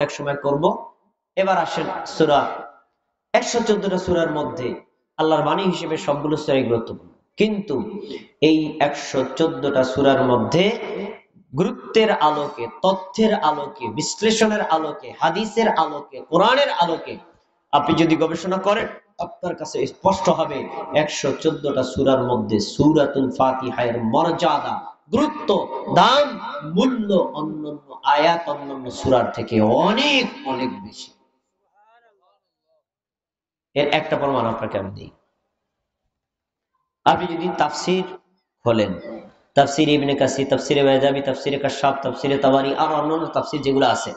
এক সময় করব। এবার আসেন সূরা 114টা সূরার মধ্যে আল্লাহর বাণী হিসেবে সবগুলো সূরাই গুরুত্বপূর্ণ, কিন্তু এই 114টা সূরার মধ্যে গুরুত্বের আলোকে, তথ্যের আলোকে, বিশ্লেষণের আলোকে, হাদিসের আলোকে, কোরআনের আলোকে আপনি যদি গবেষণা করেন, আপনার কাছে স্পষ্ট হবে 114টা সূরার মধ্যে সূরাতুল ফাতিহার মর্যাদা, গুরুত্ব, দাম, মূল্য অন্যান্য আয়াত, অন্যান্য সূরার থেকে অনেক অনেক বেশি। এর একটা প্রমাণ আপনাকে আমি দিই। আপনি যদি তাফসীর খোলেন, তাফসীর ইবনে কাসির, তাফসীরে বায়জাবি, তাফসীরে কাশফ, তাফসীরে তাবারি আর অন্যান্য তাফসীর যেগুলো আছে,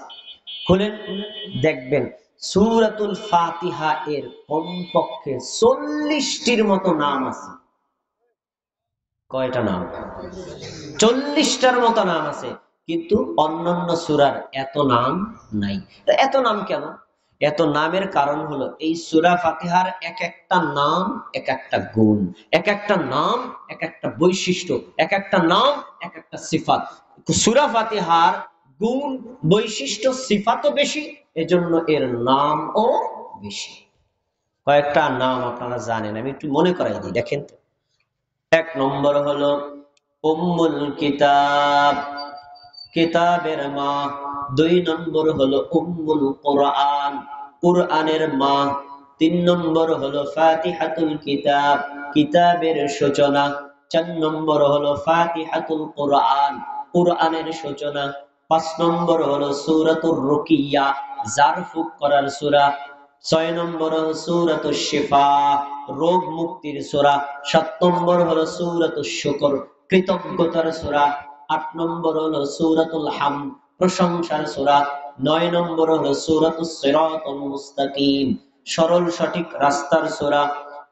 খুলেন দেখবেন সূরাতুল ফাতিহা এর কমপক্ষে 40টির মতো নাম আছে। কয়টা নাম? 40টার মতো নাম আছে, কিন্তু অন্যান্য সূরার এত নাম নাই। এত নাম কেন? এত নামের কারণ হলো এই সূরা ফাতিহার এক একটা নাম এক একটা গুণ, এক একটা নাম এক একটা বৈশিষ্ট্য, এক একটা নাম এক একটা সিফাত। সূরা ফাতিহার গুণ, বৈশিষ্ট্য, সিফাতও বেশি, এজন্য এর নামও বেশি। কয়েকটা নাম আপনারা জানেন, আমি একটু মনে করাই দিই, দেখেন তো। এক নম্বর হলো উম্মুল কিতাব, কিতাবের মা। 2 নম্বর হলো উম্মুল কোরআন, কোরআনের মা। 3 নম্বর হলো ফাতিহাতুল কিতাব, কিতাবের সূচনা। 4 নম্বর হলো ফাতিহাতুল কোরআন, কোরআনের সূচনা। 5 নম্বর হলো সূরাতুর রুকিয়া, জারফুক করার সূরা। 6 নম্বর হলো সূরাতুশ শিফা, রোগ মুক্তির সূরা। 7 নম্বর হলো সূরাতুশ শুকর, কৃতজ্ঞতার সূরা। 8 নম্বর হলো সূরাতুল হামদ, প্রশংসার সূরা। 9 নম্বর হলো সূরাতুস সিরাতুল মুস্তাকিম, সরল সঠিক রাস্তার সূরা।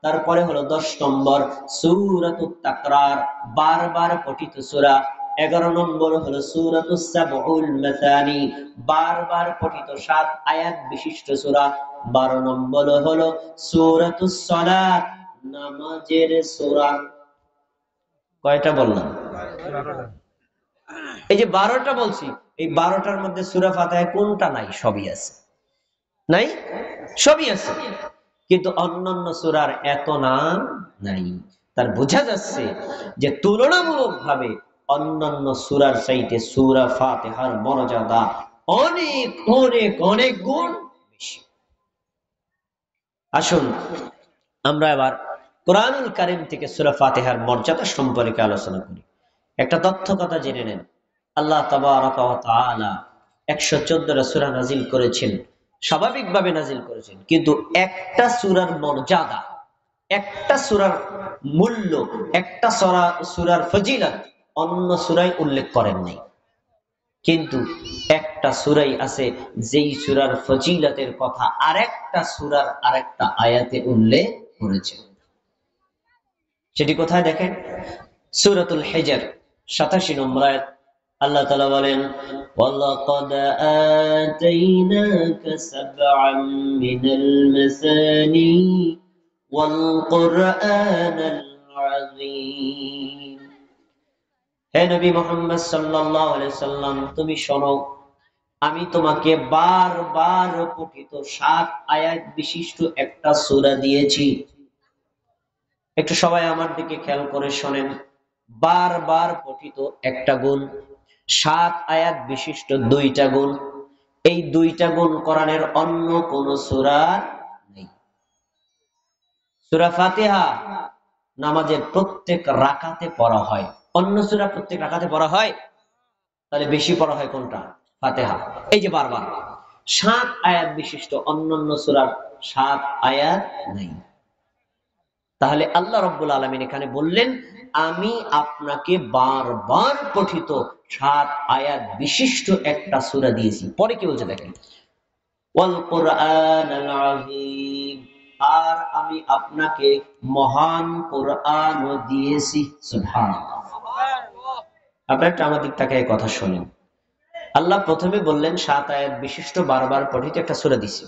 তারপরে হলো 10 নম্বর সূরাতুত তাকরার, বারবার পঠিত সূরা। 11 নম্বর হলো সূরাতুস সাবউল মাসানি, বারবার পঠিত 7 আয়াত বিশিষ্ট সূরা। 12 নম্বর হলো সূরাতুস সালাত, নামাজের সূরা। কয়টা বললাম? এই যে 12টা বলছি, এই 12টার মধ্যে সূরা ফাতিহা কোনটা নাই? সবই আছে। নাই? সবই আছে, কিন্তু অন্যান্য সূরার এত নাম নাই। তার বোঝা যাচ্ছে যে তুলনামূলকভাবে অন্যান্য সূরার চাইতে সূরা ফাতিহার মর্যাদা অনেক অনেক অনেক গুণ বেশি। আসুন আমরা এবার কোরআনুল কারীম থেকে সূরা ফাতিহার মর্যাদা সম্পর্কে আলোচনা করি। একটা তথ্য কথা জেনে নেন, আল্লাহ তাবারাকা ওয়া তাআলা 114টা সূরা নাজিল করেছেন, স্বাভাবিকভাবে নাজিল করেছেন, কিন্তু একটা সূরার মর্যাদা, একটা সূরার মূল্য, একটা সূরার ফজিলত অন্য সূরায় উল্লেখ করেন নাই। কিন্তু একটা সূরাই আছে যেই সূরার ফজিলতের কথা আরেকটা সূরার আরেকটা আয়াতে উল্লেখ করেছে। সেটি কোথায় দেখেন? সূরাতুল হিজর 87 নম্বর আয়াত। আল্লাহ তাআলা বলেন, ওয়ালাকাদ আতাইনাকা সাবআম মিনাল মাসানি ওয়াল কুরআনাল আযীম। হে নবী মুহাম্মদ সাল্লাল্লাহু আলাইহি সাল্লাম, তুমি শোনো, আমি তোমাকে বারবার পঠিত 7 আয়াত বিশিষ্ট একটা সূরা দিয়েছি। একটু সবাই আমার দিকে খেয়াল করে শোনেন, বারবার পঠিত একটা গুণ, 7 আয়াত বিশিষ্ট 2টা গুণ। এই 2টা গুণ কোরআনের অন্য কোন সূরার নেই। সূরা ফাতিহা নামাজের প্রত্যেক রাকাতে পড়া হয়, অন্য সূরা প্রত্যেক রাকাতে পড়া হয়, তাহলে বেশি পড়া হয় কোনটা? ফাতিহা। এই যে বারবার 7 আয়াত বিশিষ্ট, অন্যান্য সূরার 7 আয়াত নেই। তাহলে আল্লাহ রাব্বুল আলামিন এখানে বললেন, আমি আপনাকে বারবার পঠিত 7 আয়াত বিশিষ্ট একটা সূরা দিয়েছি। পরে কি বলছে দেখেন, ওয়াল কুরআনাল আযীম, আর আমি আপনাকে মহান কোরআনও দিয়েছি। সুবহানাল্লাহ। আপনারা একটু আমার দিক তাকায় কথা শুনেন। আল্লাহ প্রথমে বললেন 7 আয়াত বিশিষ্ট বারবার পঠিত একটা সূরা দিয়েছি,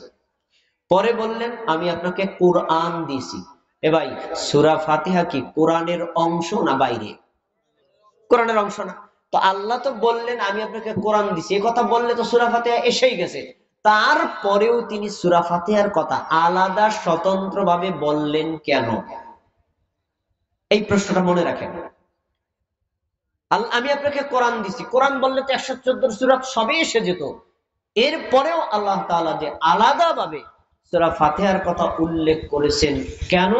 পরে বললেন আমি আপনাকে কোরআন দিয়েছি। এ ভাই, সূরা ফাতিহা কি কোরআনের অংশ না বাইরে? কোরআনের অংশ না? তো আল্লাহ তো বললেন আমি আপনাকে কোরআন দিছি, এই কথা বললে তো সূরা ফাতিহা এসেই গেছে। তারপরেও তিনি সূরা ফাতিহার কথা আলাদা স্বতন্ত্রভাবে বললেন কেন? এই প্রশ্নটা মনে রাখেন। আমি আপনাকে কোরআন দিছি, কোরআন বললে তো 114 সূরা সবই এসে যেত। এরপরেও আল্লাহ তাআলা যে আলাদাভাবে সূরা ফাতিহার কথা উল্লেখ করেছেন কেন?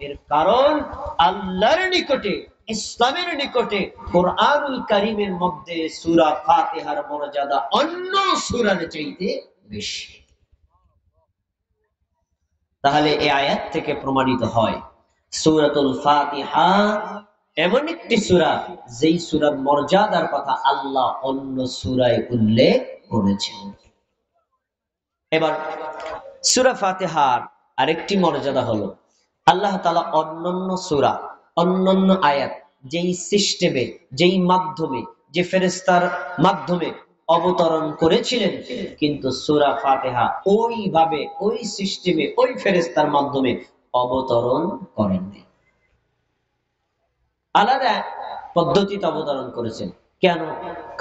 এর কারণ আল্লাহর নিকটে, ইসলামের নিকটে কোরআনুল কারীমের মধ্যে সূরা ফাতিহার মর্যাদা অন্য সূরার চাইতে বেশি। তাহলে এই আয়াত থেকে প্রমাণিত হয় সূরাতুল ফাতিহা এমন একটি সূরা যেই সূরার মর্যাদার কথা আল্লাহ অন্য সূরায় উল্লেখ করেছেন। এবার সূরা ফাতিহার আরেকটি মর্যাদা হলো আল্লাহ তাআলা অন্যান্য সূরা, অন্যান্য আয়াত যেই সিস্টেমে, যেই মাধ্যমে, যে ফেরেশতার মাধ্যমে অবতরণ করেছিলেন, কিন্তু সূরা ফাতিহা ওইভাবে, ওই সিস্টেমে, ওই ফেরেশতার মাধ্যমে অবতরণ করেননি। আলাদা পদ্ধতিতে অবতরণ করেছেন। কেন?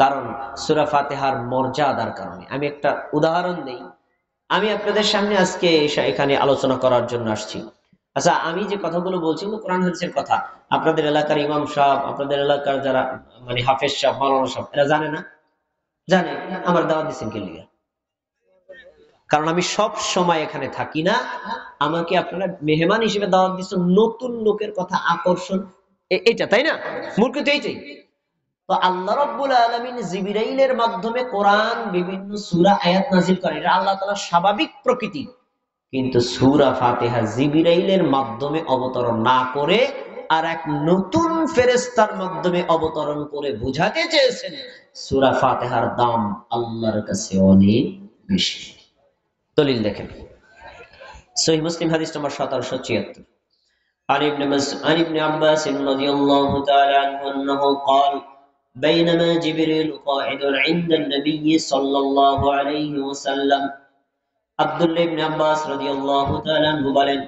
কারণ সূরা ফাতিহার মর্যাদার কারণে। আমি একটা উদাহরণ দেই। আমি আপনাদের সামনে আজকে এখানে আলোচনা করার জন্য আসছি। আচ্ছা, আমি যে কথাগুলো বলছি কোরআন হাদিসের কথা। আপনাদের এলাকার ইমাম সাহেব, আপনাদের এলাকার যারা মানে হাফেজ সাহেব, মাওলানা সাহেব, এরা জানে না? জানে। আমার দাওয়াত দিচ্ছেন কে লিগা? কারণ আমি সব সময় এখানে থাকি না। আমাকে আপনারা মেহমান হিসেবে দাওয়াত দিচ্ছেন, নতুন লোকের কথা আকর্ষণ, এটা তাই না? মূর্খ তো এইটাই। তো আল্লাহ রাব্বুল আলামিন জিবরাইলের মাধ্যমে কোরআন বিভিন্ন সূরা আয়াত নাযিল করেন, এটা আল্লাহ তাআলার স্বাভাবিক প্রকৃতি। কিন্তু সূরা ফাতিহা জিবরাইলের মাধ্যমে অবতরণ না করে আর এক নতুন ফেরেশতার মাধ্যমে অবতরণ করে বোঝাতে চেয়েছেন সূরা ফাতিহার দাম আল্লাহর কাছে অনেক বেশি। দলিল দেখেন, সহিহ মুসলিম হাদিস নম্বর 1776, عن ابن عباس رضي الله تعالى عنه أنه قال بينما جبريل قاعد عند النبي صلى الله عليه وسلم। আব্দুল্লাহ ইবনে আব্বাস রাদিয়াল্লাহু তাআলা আনহু বলেন,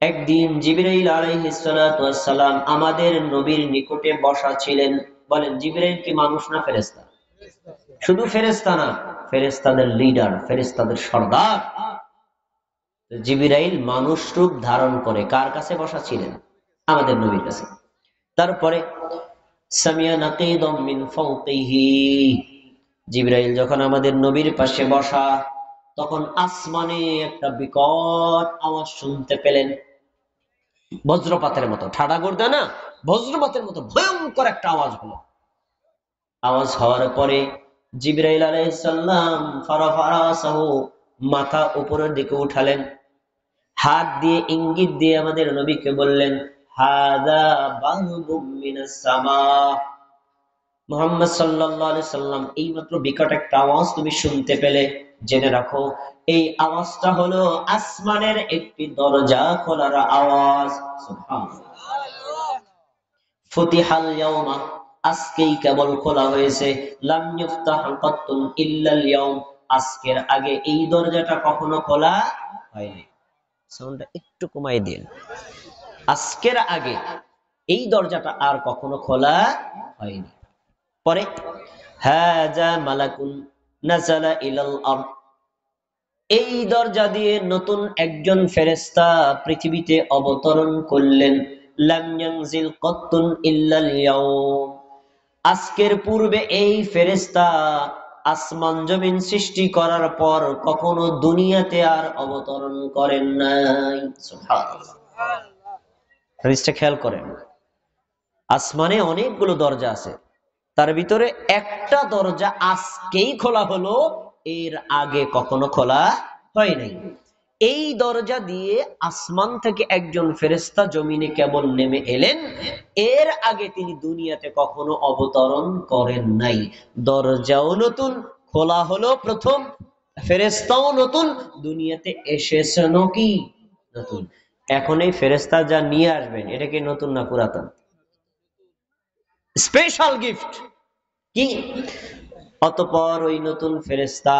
একদিন জিবরাইল আলাইহিস সালাতু ওয়াস সালাম আমাদের নবীর নিকটে বসা ছিলেন। বলেন, জিবরাইল কি মানুষ না ফেরেশতা? শুধু ফেরেশতা না, ফেরেশতাদের লিডার, ফেরেশতাদের সর্দার। জিবরাইল মানুষ রূপ ধারণ করে কার কাছে বসা ছিলেন? আমাদের নবীর কাছে। তারপরে সামিয়া নাকিদাম মিন ফাওকিহি, জিবরাইল যখন আমাদের নবীর পাশে বসা, তখন আসমানে একটা বিকট আওয়াজ শুনতে পেলেন। বজ্রপাতের মতো, ঠাডা করতে না, বজ্রপাতের মতো ভয়ঙ্কর একটা আওয়াজ হলো। আওয়াজ হওয়ার পরে জিবরাইল আলাইহিস সালাম ফারাফারাসাহু, মাথা উপরের দিকে উঠালেন, হাত দিয়ে ইঙ্গিত দিয়ে আমাদের নবীকে বললেন, হাযা বাহবুম মিনাস সামা। মুহাম্মদ সাল্লাল্লাহু আলাইহি সাল্লাম, এইমাত্র বিকট একটা আওয়াজ তুমি শুনতে পেলে, জেনে রাখো এই আওয়াজটা হলো আসমানের একটি দরজা খোলার আওয়াজ। সুবহানাল্লাহ। ফুতিহাল ইয়াউমা, আজকেই কেবল খোলা হয়েছে। লাম ইফতাহ কাত্তুন ইল্লাল ইয়াউম, আজকের আগে এই দরজাটা কখনো খোলা হয়নি। সাউন্ডটা একটু কমাই দিন। আজকের আগে এই দরজাটা আর কখনো খোলা হয়নি। পরে হাযা মালাকুন নাযালা ইলাল আরদ, এই দরজা দিয়ে নতুন একজন ফেরেশতা পৃথিবীতে অবতরণ করলেন। লাম ইয়ানজিল কাত্তুন ইল্লাল ইয়াউম, আজকের পূর্বে এই ফেরেশতা আসমান জমিন সৃষ্টি করার পর কখনো দুনিয়াতে আর অবতরণ করেন নাই। সুবহানাল্লাহ। হাদিসটা খেয়াল করেন, আসমানে অনেকগুলো দরজা আছে, তার ভিতরে একটা দরজা আজকেই খোলা হলো, এর আগে কখনো খোলা হয় নাই। এই দরজা দিয়ে আসমান থেকে একজন ফেরেশতা জমিনে কেবল নেমে এলেন, এর আগে তিনি দুনিয়াতে কখনো অবতরণ করেন নাই। দরজাও নতুন, খোলা হলো প্রথম, ফেরেশতাও নতুন, দুনিয়াতে এসেছেন কি নতুন। এখন এই ফেরেশতা যা নিয়ে আসবেন, এটা কি নতুন না পুরাতন? স্পেশাল গিফট কি? অতঃপর ওই নতুন ফেরেশতা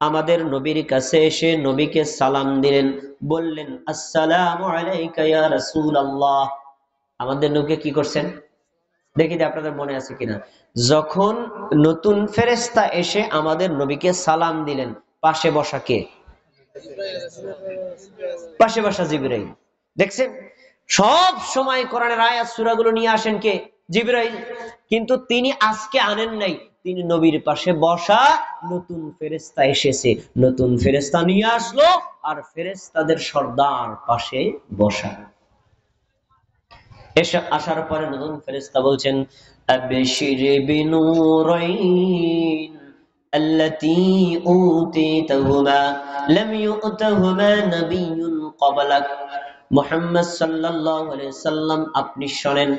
আমাদের নবীর কাছে এসে নবীকে সালাম দিলেন, বললেন, আসসালামু আলাইকা ইয়া রাসূলুল্লাহ। আমাদের নবীকে কি করছেন? দেখি যে আপনাদের মনে আছে কিনা। যখন নতুন ফেরেশতা এসে আমাদের নবীকে সালাম দিলেন, পাশে বসা কে? পাশে বসা জিবরাইল। দেখছেন, সব সময় কোরআনের আয়াত সূরাগুলো নিয়ে আসেন কে? জিবরাইল। কিন্তু তিনি আজকে আনেন নাই, তিনি নবীর পাশে বসা নতুন ফেরেশতা এসেছে, নতুন ফেরেশতা নিয়ে আসলো, আর ফেরেশতাদের সর্দার পাশে বসা। এসে আসার পরে নতুন ফেরেশতা বলছেন, আবশির বিনুরাইন আল্লাতী উতীতাহুমা লাম ইউতাহুমা নাবিয়্যুন ক্বাবলাক। মুহাম্মদ সাল্লাল্লাহু আলাইহি সাল্লাম, আপনি শোনেন,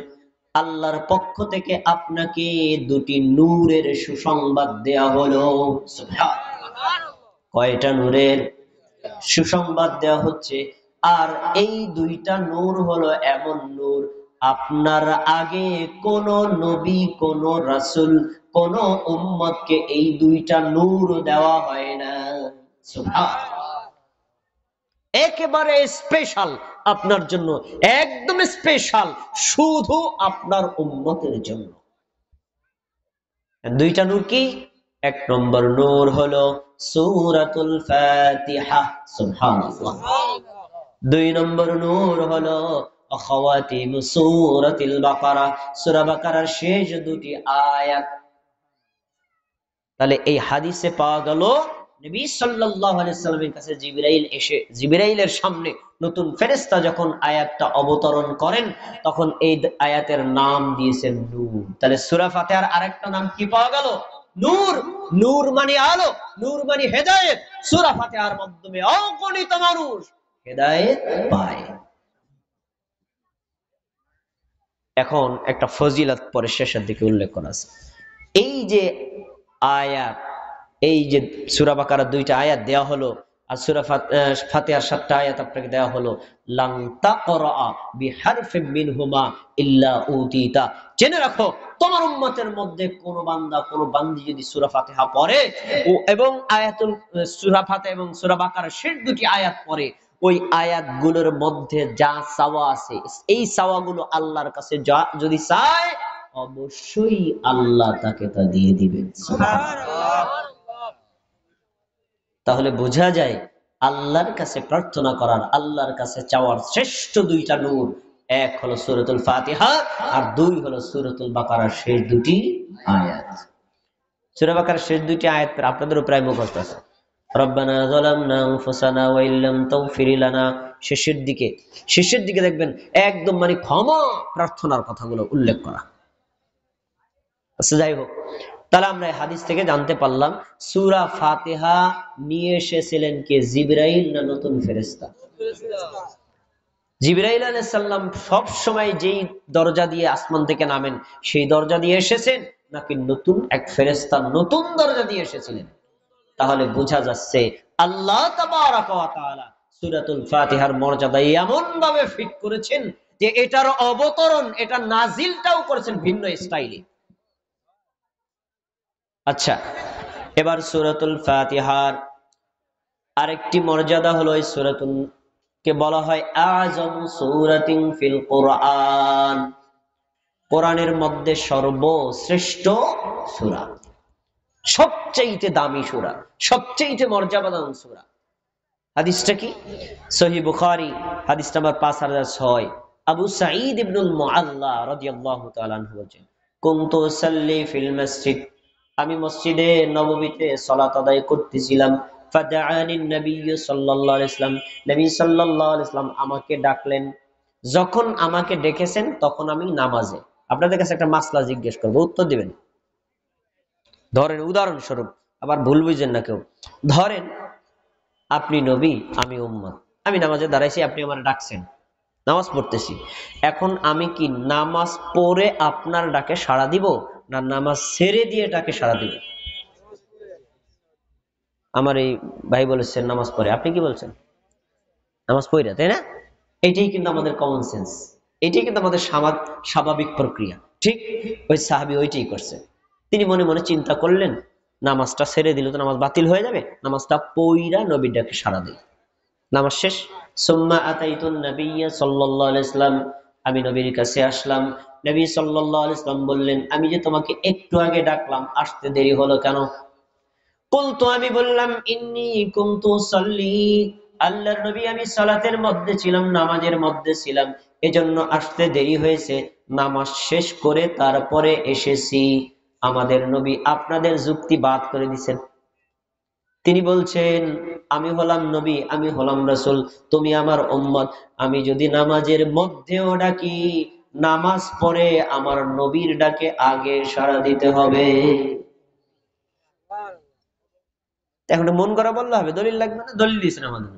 আল্লাহর পক্ষ থেকে আপনাকে দুটি নূরের সুসংবাদ দেয়া হলো। সুবহানাল্লাহ। কয়টা নূরের সুসংবাদ দেওয়া হচ্ছে? আর এই দুইটা নূর হলো এমন নূর, আপনার আগে কোন নবী, কোন রাসূল, কোন উম্মতকে এই দুইটা নূর দেওয়া হয় না। সুবহানাল্লাহ। একেবারে স্পেশাল আপনার জন্য, একদম স্পেশাল, শুধু আপনার উম্মতের জন্য। দুইটা নূর কি? এক নম্বর নূর হলো সূরাতুল ফাতিহা। সুবহানাল্লাহ। দুই নম্বর নূর হলো খাওয়াতিম সূরাতুল বাকারা, সূরা বাকারার শেষ দুটি আয়াত। তাহলে এই হাদিসে পাওয়া গেল, নবী সাল্লাল্লাহু আলাইহি সাল্লামের কাছে জিবরাইল এসে, জিবরাইলের সামনে নতুন ফেরেশতা যখন আয়াতটা অবতরণ করেন, তখন এই আয়াতের নাম দিয়েছেন নূর। তাহলে সূরা ফাতিহার আরেকটা নাম কি পাওয়া গেল? নূর। নূর মানে আলো, নূর মানে হেদায়েত। সূরা ফাতিহার মাধ্যমে অগণিত মানুষ হেদায়েত পায়। এখন একটা ফজিলত পরে শেষের দিকে উল্লেখ করা আছে। এই যে আয়াত, এই যে সূরা বাকারার দুইটা আয়াত দেওয়া হলো, আর সূরা ফাতিহার 7টা আয়াত আপনাকে দেওয়া হলো, লান তাকরা বিহারফিন মিনহুমা ইল্লা উতিতা। জেনে রাখো, তোমার উম্মতের মধ্যে কোন বান্দা, কোন বান্দি যদি সূরা ফাতিহা পড়ে এবং আয়াতুল সূরা ফাতিহা এবং সূরা বাকারার শেষ দুটি আয়াত পড়ে, ওই আয়াতগুলোর মধ্যে যা চাওয়া আছে, এই চাওয়াগুলো আল্লাহর কাছে যা যদি চায়, অবশ্যই আল্লাহ তাকে তা দিয়ে দিবেন। সুবহানাল্লাহ। তাহলে বোঝা যায় আল্লাহর কাছে প্রার্থনা করার, আল্লাহর কাছে চাওয়ার শ্রেষ্ঠ দুইটা নূর, এক হলো সূরাতুল ফাতিহা, আর দুই হলো সূরাতুল বাকারার শেষ দুটি আয়াত। সূরা বাকারার শেষ দুটি আয়াত আপনাদেরও প্রায় মুখস্থ আছে। রব্বানা যালামনা আনফুসানা ওয়া ইল্লাম তাগফির লানা, শেষের দিকে দেখবেন একদম মানে ক্ষমা প্রার্থনার কথাগুলো উল্লেখ করা। আচ্ছা, যাই হোক, তাহলে আমরা এই হাদিস থেকে জানতে পারলাম সূরা ফাতিহা নিয়ে এসেছিলেন কে? জিবরাইল না নতুন ফেরেশতা? জিবরাইল আলাইহিস সালাম সব সময় যেই দরজা দিয়ে আসমান থেকে নামেন সেই দরজা দিয়ে এসেছেন, নাকি নতুন এক ফেরেশতা নতুন দরজা দিয়ে এসেছিলেন? তাহলে বোঝা যাচ্ছে আল্লাহ তাবারাক ওয়া তাআলা সূরাতুল ফাতিহার মর্যাদা এমন ভাবে ফিট করেছেন যে এটার অবতরণ, এটা নাজিলটাও করেছেন ভিন্ন স্টাইলে। আচ্ছা, এবার সূরাতুল ফাতিহার আরেকটি মর্যাদা হলো, এই সূরাতুল কে বলা হয় আযমু সূরাতিন ফিল কুরআন, কোরআনের মধ্যে সর্বশ্রেষ্ঠ সূরা, সবচেয়ে দামি সূরা, সবচেয়ে মর্যাদাবান সূরা। হাদিসটা কি? সহিহ বুখারী হাদিস নাম্বার 5006। আবু সাঈদ ইবনুল মুআল্লা রাদিয়াল্লাহু তাআলা আনহু বলেন, কুনতু সাল্লি ফিল মসজিদ, আমি মসজিদে নববীতে সালাত আদায় করতেছিলাম, ফাদাআনি নবী সাল্লাল্লাহু আলাইহি ওয়াসাল্লাম, নবী সাল্লাল্লাহু আলাইহি ওয়াসাল্লাম আমাকে ডাকলেন। যখন আমাকে ডেকেছেন তখন আমি নামাজে। আপনাদের কাছে একটা মাসলা জিজ্ঞেস করব, উত্তর দিবেন। ধরেন উদাহরণস্বরূপ, আবার ভুল বুঝেন না কেউ, ধরেন আপনি নবী, আমি উম্মত, আমি নামাজে দাঁড়াইছি, আপনি আমার ডাকছেন, নামাজ পড়তেছি। এখন আমি কি নামাজ পড়ে আপনার ডাকে সাড়া দিব, না নামাজ ছেড়ে দিয়ে ডাকে সাড়া দিব? আমার এই ভাই বলেছেন নামাজ পড়ে, আপনি কি বলছেন? নামাজ পড়ে, তাই না? এটাই কিন্তু আমাদের কমন সেন্স, এটাই কিন্তু আমাদের স্বাভাবিক প্রক্রিয়া। ঠিক ওই সাহাবী ওইটাই করছে। তিনি মনে মনে চিন্তা করলেন, নামাজটা ছেড়ে দিল তো নামাজ বাতিল হয়ে যাবে, নামাজটা পইরা নবীর ডাকে সাড়া দিল। নামাজ শেষ। সুম্মা আতাইতুন নবিয়্য সাল্লাল্লাহু আলাইহি ওয়াসাল্লাম, আমি নবীর কাছে আসলাম। নবী সাল্লাল্লাহু আলাইহি ওয়াসাল্লাম বললেন, আমি যে তোমাকে একটু আগে ডাকলাম, আসতে দেরি হলো কেন? কুলতু, আমি বললাম, ইন্নী কুনতু সাল্লি, আল্লাহর নবী আমি সালাতের মধ্যে ছিলাম, নামাজের মধ্যে ছিলাম, এজন্য আসতে দেরি হয়েছে। নামাজ শেষ করে তারপরে এসেছি। আমাদের নবী আপনাদের যুক্তি বাদ করে দিছেন। তিনি বলছেন, আমি হলাম নবী, আমি হলাম রাসূল, তুমি আমার উম্মত। আমি যদি নামাজের মধ্যেও ডাকি, নামাজ পড়ে আমার নবীর ডাকে আগে সাড়া দিতে হবে। এখন মন করা বললে হবে? দলিল লাগবে না? দলিল দিয়েছেন আমাদের।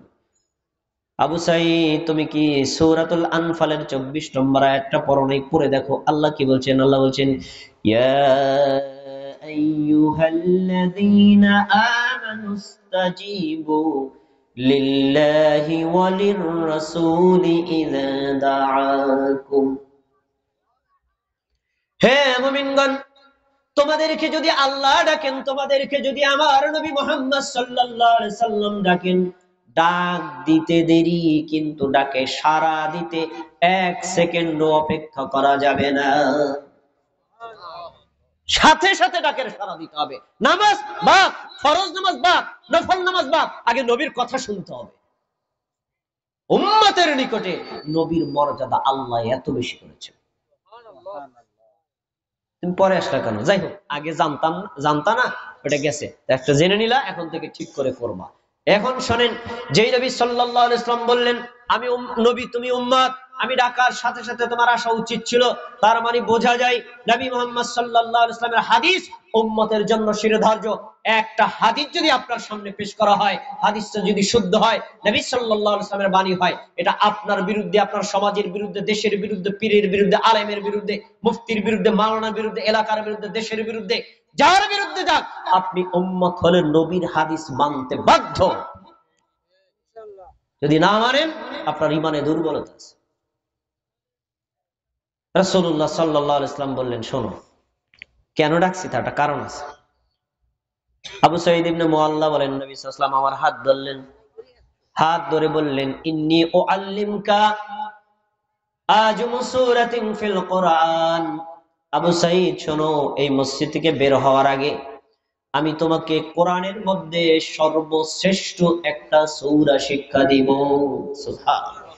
আবু সাঈদ, তুমি কি সূরাতুল আনফালের 24 নম্বর আয়াতটা পড়ো নাই? পড়ে দেখো আল্লাহ কি বলছেন। আল্লাহ বলছেন, ইয়া আইয়ুহাল্লাযীনা আমানুস্তাজীবু লিল্লাহি ওয়ালির রাসূলি ইযা দাআকুম। হে মুমিনগণ, তোমাদেরকে যদি আল্লাহ ডাকেন, তোমাদেরকে যদি আমার নবী মুহাম্মদ সাল্লাল্লাহু আলাইহি সাল্লাম ডাকেন, ডাক দিতে দেরি, কিন্তু ডাকে সাড়া দিতে 1 সেকেন্ড অপেক্ষা করা যাবে না। সাথে সাথে ডাকের সাড়া দিতে হবে। নামাজ বাদ, ফরজ নামাজ বাদ, নফল নামাজ বাদ, আগে নবীর কথা শুনতে হবে। উম্মতের নিকটে নবীর মর্যাদা আল্লাহ এত বেশি করেছেন। তুমি পরে আসলা কেন? যাই হোক, আগে জানতা না, ওটা গেছে, একটা জেনে নিলা, এখন থেকে ঠিক করে করবা। এখন শোনেন, যেই নবী সাল্লাল্লাহু আলাইহি ওয়াসাল্লাম বললেন, আমি নবী, তুমি উম্মত, আমি ডাকার সাথে সাথে তোমার আসা উচিত ছিল, তার মানে বোঝা যায় নবী মুহাম্মদ সাল্লাল্লাহু আলাইহি ওয়াসাল্লামের হাদিস উম্মতের জন্য শিরোধার্য। একটা হাদিস যদি আপনার সামনে পেশ করা হয়, হাদিসটা যদি শুদ্ধ হয়, নবী সাল্লাল্লাহু আলাইহি ওয়াসাল্লামের বাণী হয়, এটা আপনার বিরুদ্ধে, আপনার সমাজের বিরুদ্ধে, দেশের বিরুদ্ধে, পীরের বিরুদ্ধে, আলেমের বিরুদ্ধে, মুফতির বিরুদ্ধে, মাওলানার বিরুদ্ধে, এলাকার বিরুদ্ধে, দেশের বিরুদ্ধে, যার বিরুদ্ধে যাক, আপনি উম্মত হলে নবীর হাদিস মানতে বাধ্য। যদি না মানেন, আপনার ঈমানে দুর্বলতা আছে। রাসূলুল্লাহ সাল্লাল্লাহু আলাইহি ওয়াসাল্লাম বললেন, শোনো, কেন ডাকছি তার একটা কারণ আছে। আবু সাঈদ ইবনে মুআল্লা বলেন, নবী সাল্লাল্লাহু আলাইহি ওয়াসাল্লাম আমার হাত ধরলেন, হাত ধরে বললেন, ইন্নী উআল্লিমকা আজমু সূরাতিন ফিল কুরআন। আবু সাঈদ শোনো, এই মসজিদ থেকে বের হওয়ার আগে আমি তোমাকে কোরআনের মধ্যে সর্বশ্রেষ্ঠ একটা সূরা শিক্ষা দিব। সুবহানাল্লাহ,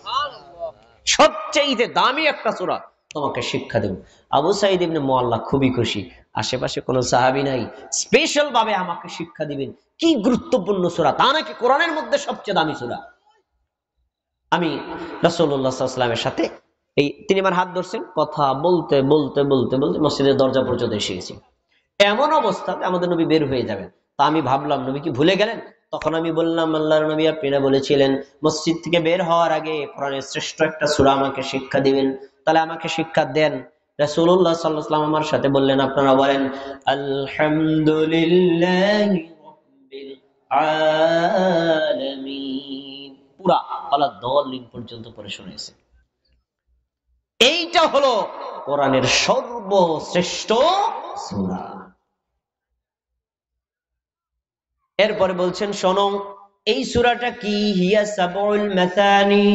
সবচেয়ে দামি একটা সূরা তোমাকে শিক্ষা দেব। আবু সাঈদ ইবনে মুআল্লা খুবই খুশি, আশেপাশে কোনো সাহাবী নাই, স্পেশাল ভাবে আমাকে শিক্ষা দিবেন, কি গুরুত্বপূর্ণ সূরা, তা নাকি কোরআনের মধ্যে সবচেয়ে দামি সূরা। আমি রাসূলুল্লাহ সাল্লাল্লাহু আলাইহি ওয়াসাল্লামের সাথে তিনি আমার হাত ধরছেন, কথা বলতে বলতে বলতে বলতে মসজিদের দরজা পর্যন্ত এসে গেছি। এমন অবস্থাতে আমাদের নবী বের হয়ে যাবেন, তা আমি ভাবলাম নবী কি ভুলে গেলেন। তখন আমি বললাম, আল্লাহর নবী, আপনারা বলেছিলেন মসজিদ থেকে বের হওয়ার আগে কোরআনের শ্রেষ্ঠ একটা সূরা আমাকে শিক্ষা দিবেন, তাহলে আমাকে শিক্ষা দেন। রাসূলুল্লাহ সাল্লাল্লাহু আলাইহি ওয়াসাল্লাম আমার সাথে বললেন, আপনারা বলেন আলহামদুলিল্লাহি রাব্বিল আলামিন, পুরা আলা দলিন পর্যন্ত পড়ে শুনেছে। এইটা হলো কোরআনের সর্বশ্রেষ্ঠ সূরা। এরপরে বলছেন, শোনো, এই সূরাটা কি? হিয়া সাবউল মাসানি।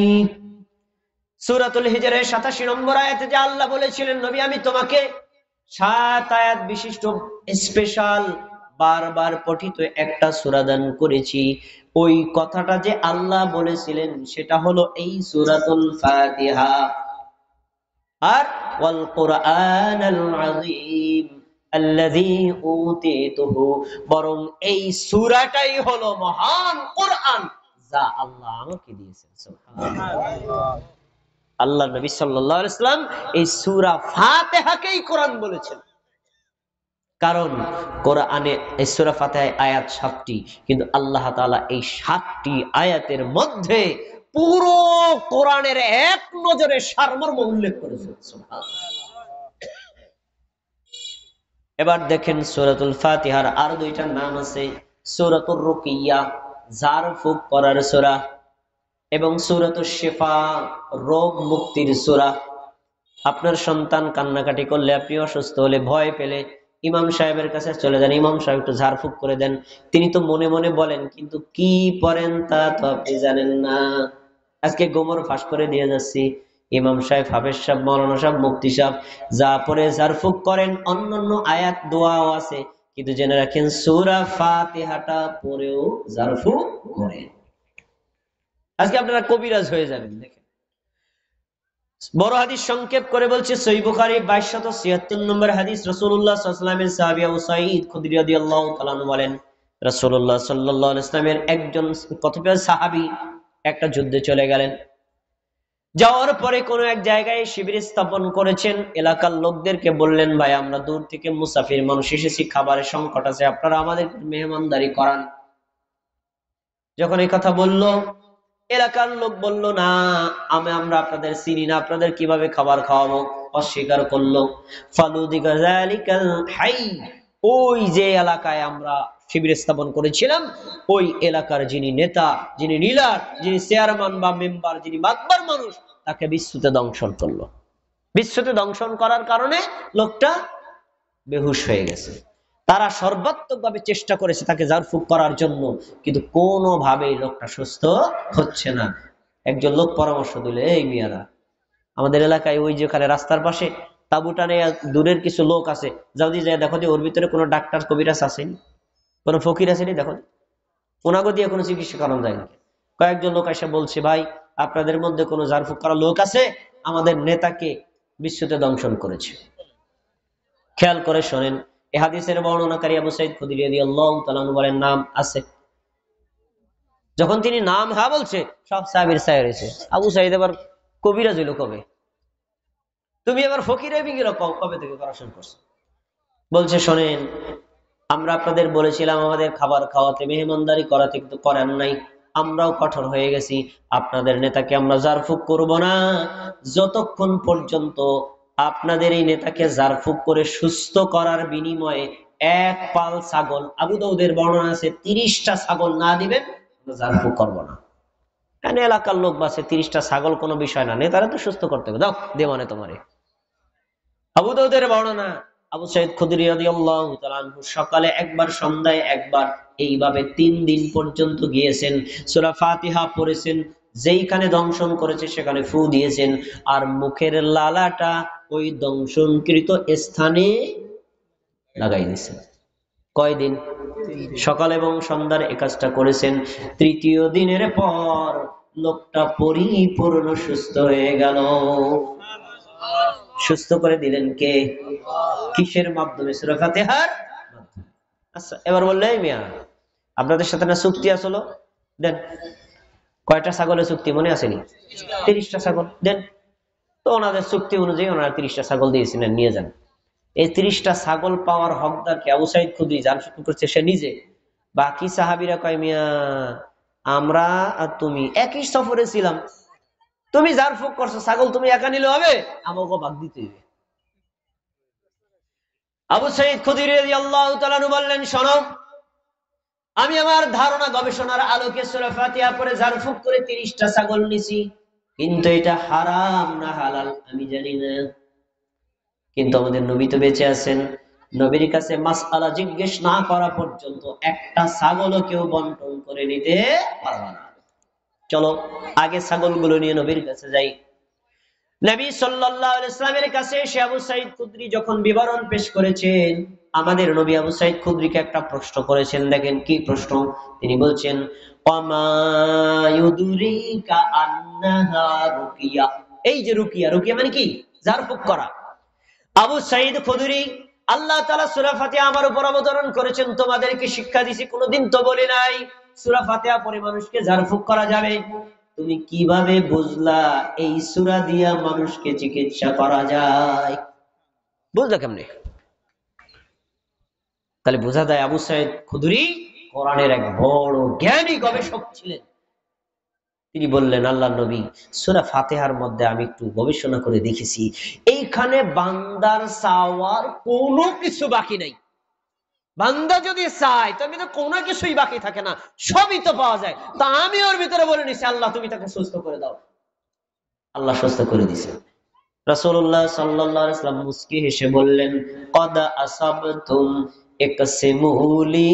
সূরাতুল হিজরের 87 নম্বর আয়াতে যে আল্লাহ বলেছিলেন, নবী আমি তোমাকে 7 আয়াত বিশিষ্ট স্পেশাল বারবার পঠিত একটা সূরা দান করেছি। ওই কথাটা যে আল্লাহ বলেছিলেন সেটা হলো এই সূরাতুল ফাতিহা। আর ওয়াল কুরআনাল আযীম আল্লাযী উতীতুহু, বরং এই সূরাটাই হলো মহান কোরআন যা আল্লাহ আমাকে দিয়েছেন। সুবহানাল্লাহ। আল্লাহ নবী সাল্লাল্লাহু আলাইহি ওয়াসাল্লাম এই সূরা ফাতিহাকেই কোরআন বলেছেন, কারণ কোরআনে এই সূরা ফাতিহায় আয়াত 7টি, কিন্তু আল্লাহ তাআলা এই 7টি আয়াতের মধ্যে পুরো কোরআনের এক নজরে সারমর্ম উল্লেখ করেছেন। সুবহানাল্লাহ। এবার দেখেন, সূরাতুল ফাতিহার আর দুইটা নাম আছে, সূরাতুর রুকিয়া, ঝাড়ফুঁক করার সূরা, এবং সূরাতুশ শিফা, রোগ মুক্তির সূরা। আপনার সন্তান কান্নাকাটি করলে, আপনি অসুস্থ হলে, ভয় পেলে ইমাম সাহেবের কাছে চলে যান, ইমাম সাহেব একটু ঝাড়ফুঁক করে দেন। তিনি তো মনে মনে বলেন, কিন্তু কি পড়েন তা তো আপনি জানেন না। আজকে গোমর ফাঁস করে দিয়ে যাচ্ছি, ইমাম সাহেব, হাফেজ সাহেব, মাওলানা সাহেব, মুফতি সাহেব যা পরে জারফুক করেন, অন্যান্য আয়াত দোয়াও আছে, কিন্তু জেনে রাখেন সূরা ফাতিহাটা পড়েও জারফুক করেন। আজকে আপনারা কবিরাজ হয়ে যাবেন। দেখেন, বড় হাদিস সংক্ষেপ করে বলছে, সহিহ বুখারী 2276 নম্বর হাদিস। রাসূলুল্লাহ সাল্লাল্লাহু আলাইহি ওয়াসাল্লামের সাহাবী আবু সাঈদ খুদরি রাদিয়াল্লাহু তাআলা আনহু বলেন, রাসূলুল্লাহ সাল্লাল্লাহু আলাইহি ওয়াসাল্লামের একজন কতিপয় সাহাবী একটা যুদ্ধে চলে গেলেন। যাওয়ার পরে কোন এক জায়গায় শিবির স্থাপন করেছেন। এলাকার লোকদেরকে বললেন, ভাই আমরা দূর থেকে মুসাফির মানুষ এসেছি, খাবারের সংকট আছে, আপনারা আমাদের মেহমানদারি করান। যখন এই কথা বলল, এলাকার লোক বলল, না আমরা আপনাদের চিনি না, আপনাদের কিভাবে খাবার খাওয়াবো, অস্বীকার করলো। ফালুদিকা যালিকাল হাই, ওই যে এলাকায় আমরা শিবির স্থাপন করেছিলাম, ওই এলাকার যিনি নেতা, যিনি লিডার, যিনি চেয়ারম্যান বা মেম্বার, যিনি মাতবার মানুষ, তাকে বিশ্বতে দংশন করলো। বিশ্বতে দংশন করার কারণে লোকটা বেহুশ হয়ে গেছে। তারা সর্বাত্মকভাবে চেষ্টা করেছে তাকে জারফুক করার জন্য, কিন্তু কোনোভাবেই লোকটা সুস্থ হচ্ছে না। একজন লোক পরামর্শ দিল, এই মিয়ারা, আমাদের এলাকায় ওই যেখানে রাস্তার পাশে তাঁবু টানে দূরের কিছু লোক আছে, যাও দিয়ে যায় দেখো যে ওর ভিতরে কোনো ডাক্তার কবিরাজ আসেনি, কোনো ফকির আসেনি, দেখো ওনাগো দিয়ে কোনো চিকিৎসা করানো যায় না। কয়েকজন লোক এসে বলছে, ভাই আপনাদের মধ্যে কোনো জারফুক করা লোক আছে? আমাদের নেতাকে বিশ্বতে দংশন করেছে। খেয়াল করে শোনেন, এই হাদিসের বর্ণনাকারী আবু সাঈদ খুদরি রাদিয়াল্লাহু তাআলা আনহু বলেন, নাম আছে। যখন তিনি নাম হা বলছে, সব সাহাবীর ছায়া রয়েছে। আবু সাঈদ এবার কবিরাজ হইল কবে? তুমি এবার ফকির হইবি কিরকম, কবে থেকে করা শুরু করছো? বলছে, শোনেন, আমরা আপনাদের বলেছিলাম আমাদের খাবার খাওয়াতে, মেহমানদারি করাতে, কিন্তু করেন নাই। আমরাও কঠোর হয়ে গেছি, আপনাদের নেতাকে আমরা জারফুক করব না যতক্ষণ পর্যন্ত আপনাদের এই নেতাকে জারফুক করে সুস্থ করার বিনিময়ে এক পাল ছাগল, আবু দাউদের বর্ণনা আছে 30টা ছাগল না দিবেন, জারফুক করব না। এখানে এলাকার লোক বাসে 30টা ছাগল কোনো বিষয় না, নেতারা তো সুস্থ করতে হবে, দাও দে মানে তোমারে। আবু দাউদের বর্ণনা, আবু সাঈদ খুদরি রাদিয়াল্লাহু তাআলা আনহু সকালে একবার, সন্ধ্যায় একবার, এইভাবে 3 দিন পর্যন্ত গিয়েছেন, সূরা ফাতিহা পড়েছেন, যেইখানে দংশন করেছে সেখানে ফু দিয়েছেন, আর মুখের লালাটা ওই দংশনকৃত স্থানে লাগাই দিয়েছেন। কয়দিন? সকাল এবং সন্ধ্যার এই কাজটা করেছেন। 3য় দিনের পর লোকটা পরিপূর্ণ সুস্থ হয়ে গেল। সুস্থ করে দিলেন কে? কিসের মাধ্যমে? সূরা ফাতিহার মাধ্যমে। আচ্ছা, এবার বললে, এই মিয়া আপনাদের সাথে না চুক্তি আসলো, দেন কয়টা ছাগলের চুক্তি মনে আসেনি? 30টা ছাগল দেন। তো ওনাদের চুক্তি অনুযায়ী ওনারা 30টা ছাগল দিয়েছিলেন, নিয়ে যান। এই 30টা ছাগল পাওয়ার হকদার কে? আবু সাঈদ খুদরি, যার শুরু করছে সে নিজে। বাকি সাহাবীরা কয়, মিয়া আমরা আর তুমি একই সফরে ছিলাম, তুমি জারফুক করছো, ছাগল তুমি একা নিলে হবে? আমাকে ভাগ দিতে হবে। আবু সাঈদ খুদরি রাদিয়াল্লাহু তাআলা আনহু বললেন, শোনো, আমি আমার ধারণা গবেষণার আলোকে সূরা ফাতিহা পড়ে জারফুক করে 30টা ছাগল নিছি, কিন্তু এটা হারাম না হালাল আমি জানি না। কিন্তু আমাদের নবী তো বেঁচে আছেন, নবীর কাছে মাসআলা জিজ্ঞেস না করা পর্যন্ত একটা ছাগলও কেউ বন্টন করে নিতে পারবে না। চলো আগে ছাগলগুলো নিয়ে নবীর কাছে যাই। নবী সাল্লাল্লাহু আলাইহি ওয়াসাল্লামের কাছে এসে আবু সাঈদ খুদরি যখন বিবরণ পেশ করেছেন, আমাদের নবী আবু সাঈদ খুদরিকে একটা প্রশ্ন করেছেন। দেখেন কি প্রশ্ন, তিনি বলছেন, ওয়ামা ইউদরিকা আন্নাহা রুকিয়া। এই যে রুকিয়া, রুকিয়া মানে কি? জারফুক করা। আবু সাঈদ খুদরি, আল্লাহ তাআলা সূরা ফাতিহা আমার উপর অবতরণ করেছেন, তোমাদেরকে শিক্ষা দিয়েছি, কোনোদিন তো বলি নাই সূরা ফাতিহা পড়ে মানুষকে জারফুক করা যাবে। তুমি কিভাবে বুঝলা এই সূরা দিয়া মানুষকে চিকিৎসা করা যায়? বুঝলা কেমনে? তাহলে বোঝা যায় আবু সাঈদ খুদরি কোরআনের এক বড় জ্ঞানী গবেষক ছিলেন। তিনি বললেন, আল্লাহর নবী, সূরা ফাতিহার মধ্যে আমি একটু গবেষণা করে দেখেছি, এইখানে বান্দার চাওয়ার কোনো কিছু বাকি নাই। বান্দা যদি চায় তবে তো কোনো কিছুই বাকি থাকে না, সবই তো পাওয়া যায়। তা আমি ওর ভিতরে বলে নিছি, আল্লাহ তুমি তাকে সুস্থ করে দাও। আল্লাহ সুস্থ করে দিয়েছে। রাসূলুল্লাহ সাল্লাল্লাহু আলাইহি ওয়াসাল্লাম মুস্কি হেসে বললেন, কদ আসাবতুম ইকসিমুলি